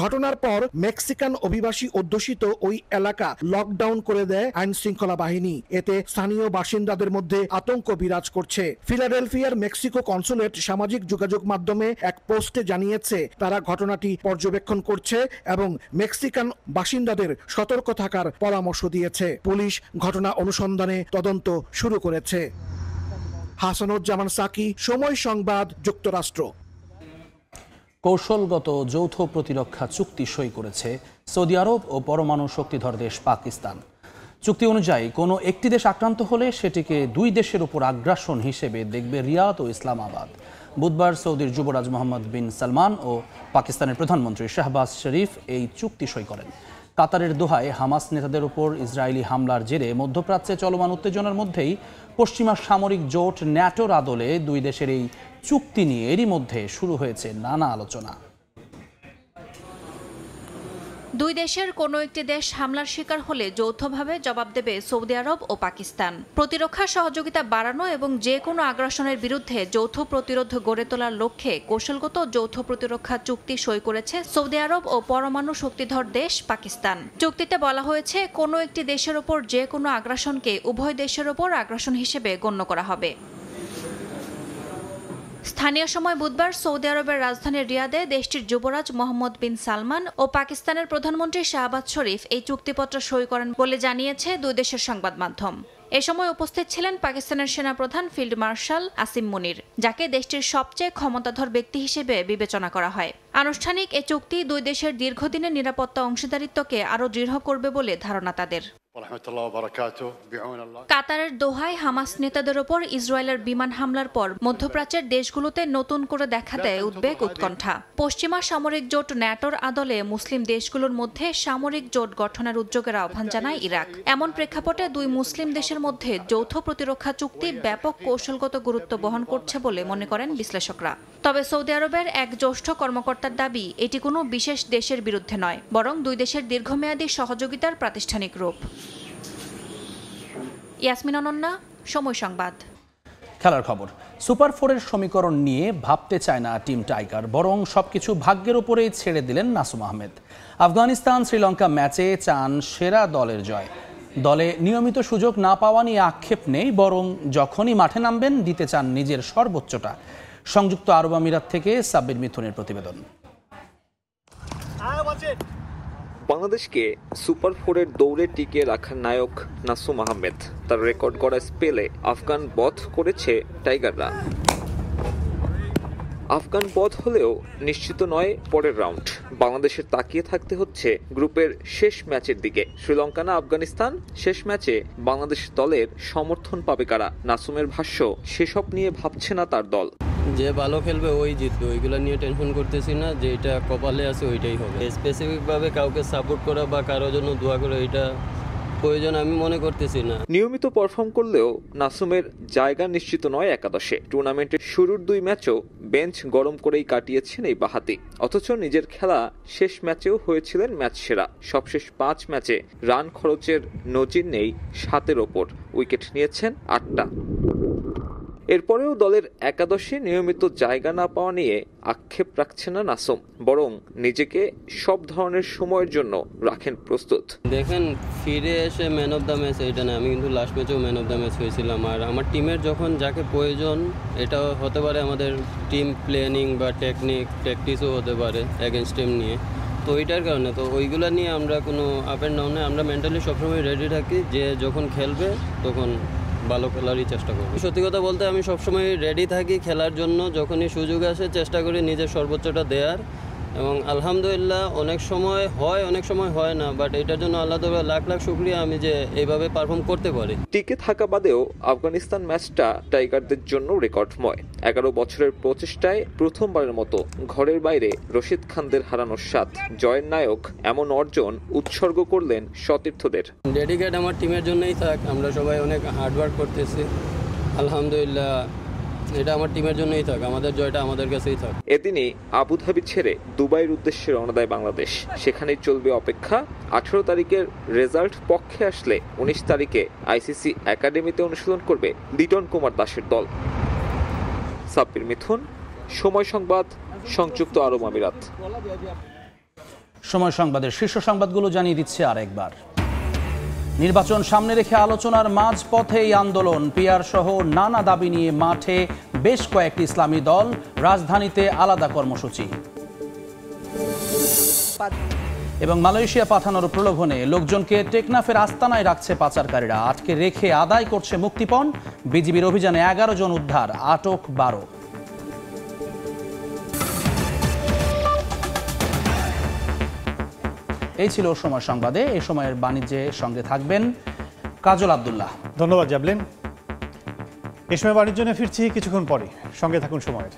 [SPEAKER 10] ঘটনার পর মেক্সিকান অভিবাসী অধ্যুষিত ওই এলাকা লকডাউন করে দেয় আইন শৃঙ্খলা বাহিনী। এতে স্থানীয় বাসিন্দাদের মধ্যে আতঙ্ক বিরাজ করছে। ফিলাডেলফিয়ার মেক্সিকো কনসুলেট সামাজিক যোগাযোগ মাধ্যমে এক পোস্টে জানিয়েছে, তারা ঘটনাটি পর্যবেক্ষণ করছে এবং মেক্সিকান বাসিন্দাদের সতর্ক থাকার পরামর্শ দিয়েছে। পুলিশ ঘটনা অনুসন্ধানে তদন্ত শুরু করেছে। হাসানুজ্জামান সাকি, সময় সংবাদ, যুক্তরাষ্ট্র।
[SPEAKER 1] কৌশলগত যৌথ প্রতিরক্ষা চুক্তি সই করেছে সৌদি আরব ও পরমাণু শক্তিধর দেশ পাকিস্তান। চুক্তি অনুযায়ী কোনো একটি দেশ আক্রান্ত হলে সেটিকে 2 দেশের উপর আগ্রাসন হিসেবে দেখবে রিয়াদ ও ইসলামাবাদ। বুধবার সৌদির যুবরাজ মোহাম্মদ বিন সালমান ও পাকিস্তানের প্রধানমন্ত্রী শাহবাজ শরীফ এই চুক্তি সই করেন। কাতারের দোহায় হামাস নেতাদের উপর ইসরায়েলি হামলার জেরে মধ্যপ্রাচ্যে চলমান উত্তেজনার মধ্যেই পশ্চিমা সামরিক জোট ন্যাটোর আদলে 2 দেশের এই চুক্তি নিয়ে এরই মধ্যে শুরু হয়েছে নানা আলোচনা।
[SPEAKER 13] 2 দেশের কোনো একটি দেশ হামলার শিকার হলে যৌথভাবে জবাব দেবে সৌদি আরব ও পাকিস্তান। প্রতিরক্ষা সহযোগিতা বাড়ানো এবং যে কোনো আগ্রাসনের বিরুদ্ধে যৌথ প্রতিরোধ গড়ে তোলার লক্ষ্যে কৌশলগত যৌথ প্রতিরক্ষা চুক্তি সই করেছে সৌদি আরব ও পরমাণু শক্তিধর দেশ পাকিস্তান। চুক্তিতে বলা হয়েছে, কোনো একটি দেশের ওপর যে কোনো আগ্রাসনকে উভয় দেশের ওপর আগ্রাসন হিসেবে গণ্য করা হবে। স্থানীয় সময় বুধবার সৌদি আরবের রাজধানী রিয়াদে দেশটির যুবরাজ মোহাম্মদ বিন সালমান ও পাকিস্তানের প্রধানমন্ত্রী শাহবাজ শরীফ এই চুক্তিপত্র সই করেন বলে জানিয়েছে 2 দেশের সংবাদ মাধ্যম। এ সময় উপস্থিত ছিলেন পাকিস্তানের সেনাপ্রধান ফিল্ড মার্শাল আসিম মুনির, যাকে দেশটির সবচেয়ে ক্ষমতাধর ব্যক্তি হিসেবে বিবেচনা করা হয়। আনুষ্ঠানিক এ চুক্তি 2 দেশের দীর্ঘদিনের নিরাপত্তা অংশীদারিত্বকে আরও দৃঢ় করবে বলে ধারণা তাদের। কাতারের দোহায় হামাস নেতাদের ওপর ইসরায়েলের বিমান হামলার পর মধ্যপ্রাচ্যের দেশগুলোতে নতুন করে দেখা দেয় উদ্বেগ উৎকণ্ঠা। পশ্চিমা সামরিক জোট ন্যাটোর আদলে মুসলিম দেশগুলোর মধ্যে সামরিক জোট গঠনের উদ্যোগের আহ্বান জানায় ইরাক। এমন প্রেক্ষাপটে 2 মুসলিম দেশের মধ্যে যৌথ প্রতিরক্ষা চুক্তি ব্যাপক কৌশলগত গুরুত্ব বহন করছে বলে মনে করেন বিশ্লেষকরা। তবে সৌদি আরবের এক জ্যেষ্ঠ কর্মকর্তার দাবি, এটি কোনো বিশেষ দেশের বিরুদ্ধে নয়, বরং 2 দেশের দীর্ঘমেয়াদী সহযোগিতার প্রাতিষ্ঠানিক রূপ। ইয়াসমিন অনন্যা, সময় সংবাদ।
[SPEAKER 1] খেলার খবর। সুপার 4-এর সমীকরণ নিয়ে ভাবতে চায় না টিম টাইগার, বরং সবকিছু ভাগ্যের উপরেই ছেড়ে দিলেন নাসুম আহমেদ। আফগানিস্তান শ্রীলঙ্কা ম্যাচে চান সেরা দলের জয়। দলে নিয়মিত সুযোগ না পাওয়া নিয়ে আক্ষেপ নেই, বরং যখনই মাঠে নামবেন দিতে চান নিজের সর্বোচ্চটা। সংযুক্ত আরব আমিরাত থেকে সাব্বির মিথুনের প্রতিবেদন।
[SPEAKER 9] বাংলাদেশকে সুপার ফোরের দৌড়ে টিকিয়ে রাখার নায়ক নাসুম আহমেদ। তার রেকর্ড করা স্পেলে আফগান বধ করেছে টাইগাররা। আফগান বধ হলেও নিশ্চিত নয় পরের রাউন্ড। বাংলাদেশের তাকিয়ে থাকতে হচ্ছে গ্রুপের শেষ ম্যাচের দিকে। শ্রীলঙ্কা না আফগানিস্তান, শেষ ম্যাচে বাংলাদেশ দলের সমর্থন পাবে কারা? নাসুমের ভাষ্য, সেসব নিয়ে ভাবছে না তার দল।
[SPEAKER 12] যে ভালো খেলবে ওই জিতবে, ওইগুলো নিয়ে টেনশন করতেছি না। যে এটা কপালে আছে ওইটাই হবে। স্পেসিফিকভাবে কাউকে সাপোর্ট করা বা কারোর জন্য দোয়া করা এটা প্রয়োজন আমি মনে করতেছি না।
[SPEAKER 9] নিয়মিত পারফর্ম করলেও নাসুমের জায়গা নিশ্চিত নয় একাদশে। টুর্নামেন্টের শুরুর 2 ম্যাচও বেঞ্চ গরম করেই কাটিয়েছেন এই বাঁহাতি। অথচ নিজের খেলা শেষ ম্যাচেও হয়েছিলেন ম্যাচ সেরা। সবশেষ 5 ম্যাচে রান খরচের নজির নেই 7-এর ওপর। উইকেট নিয়েছেন 8টা। এরপরেও দলের একাদশে নিয়মিত জায়গা না পাওয়া নিয়ে আক্ষেপ রাখছে না নাসুম, বরং নিজেকে সব ধরনের সময়ের জন্য রাখেন প্রস্তুত।
[SPEAKER 12] দেখেন, ফিরে এসে ম্যান অফ দ্য ম্যাচ এটা না, আমি কিন্তু লাস্ট ম্যাচেও ম্যান অফ দ্য ম্যাচ হয়েছিলাম। আর আমার টিমের যখন যাকে প্রয়োজন, এটা হতে পারে আমাদের টিম প্ল্যানিং বা প্র্যাকটিসও হতে পারে এগেনস্ট টিম নিয়ে। তো ওইটার কারণে তো ওইগুলো নিয়ে আমরা কোনো আপ অ্যান্ড ডাউনে আমরা মেন্টালি সবসময় রেডি থাকি যে যখন খেলবে তখন ভালো খেলারই চেষ্টা করবো। সত্যি কথা বলতে আমি সবসময় রেডি থাকি খেলার জন্য। যখনই সুযোগ আসে চেষ্টা করি নিজের সর্বোচ্চটা দেওয়ার, এবং আলহামদুলিল্লাহ অনেক সময় হয় অনেক সময় হয় না, বাট এটার জন্য আল্লাহ তাআলা লাখ লাখ শুকরিয়া আমি যে এইভাবে পারফর্ম করতে পারি।
[SPEAKER 9] টিকে থাকা বাদেও আফগানিস্তান ম্যাচটা টাইগারদের জন্য রেকর্ডময়। 11 বছরের প্রচেষ্টায় প্রথমবারের মতো ঘরের বাইরে রশিদ খানদের হারানোর স্বাদ। জয়ের নায়ক এমন অর্জন উৎসর্গ করলেন সতীর্থদের।
[SPEAKER 12] ডেডিকেট আমার টিমের জন্যই থাক, আমরা সবাই অনেক হার্ডওয়ার্ক করতেছি। আলহামদুলিল্লাহ এটা আমার টিমের জন্যই থাক, আমাদের জয়টা আমাদের কাছেই থাক।
[SPEAKER 9] এদিনই আবুধাবি ছেড়ে দুবাইয়ের উদ্দেশ্যে রওনা দেয় বাংলাদেশ। সেখানেই চলবে অপেক্ষা। 18 তারিখের রেজাল্ট পক্ষে আসলে 19 তারিখে আইসিসি একাডেমিতে অনুশীলন করবে লিটন কুমার দাসের দল। সাব্বির মিথুন, সময় সংবাদ, সংযুক্ত আরব আমিরাত।
[SPEAKER 1] সময় সংবাদের শীর্ষ সংবাদগুলো জানিয়ে দিচ্ছে আরেকবার। নির্বাচন সামনে রেখে আলোচনার মাঝপথে এই আন্দোলন। পিআর সহ নানা দাবি নিয়ে মাঠে বেশ কয়েকটি ইসলামী দল, রাজধানীতে আলাদা কর্মসূচি। এবং মালয়েশিয়া পাঠানোর প্রলোভনে লোকজনকে টেকনাফের আস্তানায় রাখছে পাচারকারীরা। আটকে রেখে আদায় করছে মুক্তিপণ। বিজিবির অভিযানে 11 জন উদ্ধার, আটক 12। এই ছিল সময় সংবাদে। এই সময়ের বাণিজ্যের সঙ্গে থাকবেন কাজল আব্দুল্লাহ।
[SPEAKER 14] ধন্যবাদ জাবলিন। এই সময় বাণিজ্য নিয়ে ফিরছি কিছুক্ষণ পরে, সঙ্গে থাকুন সময়ের।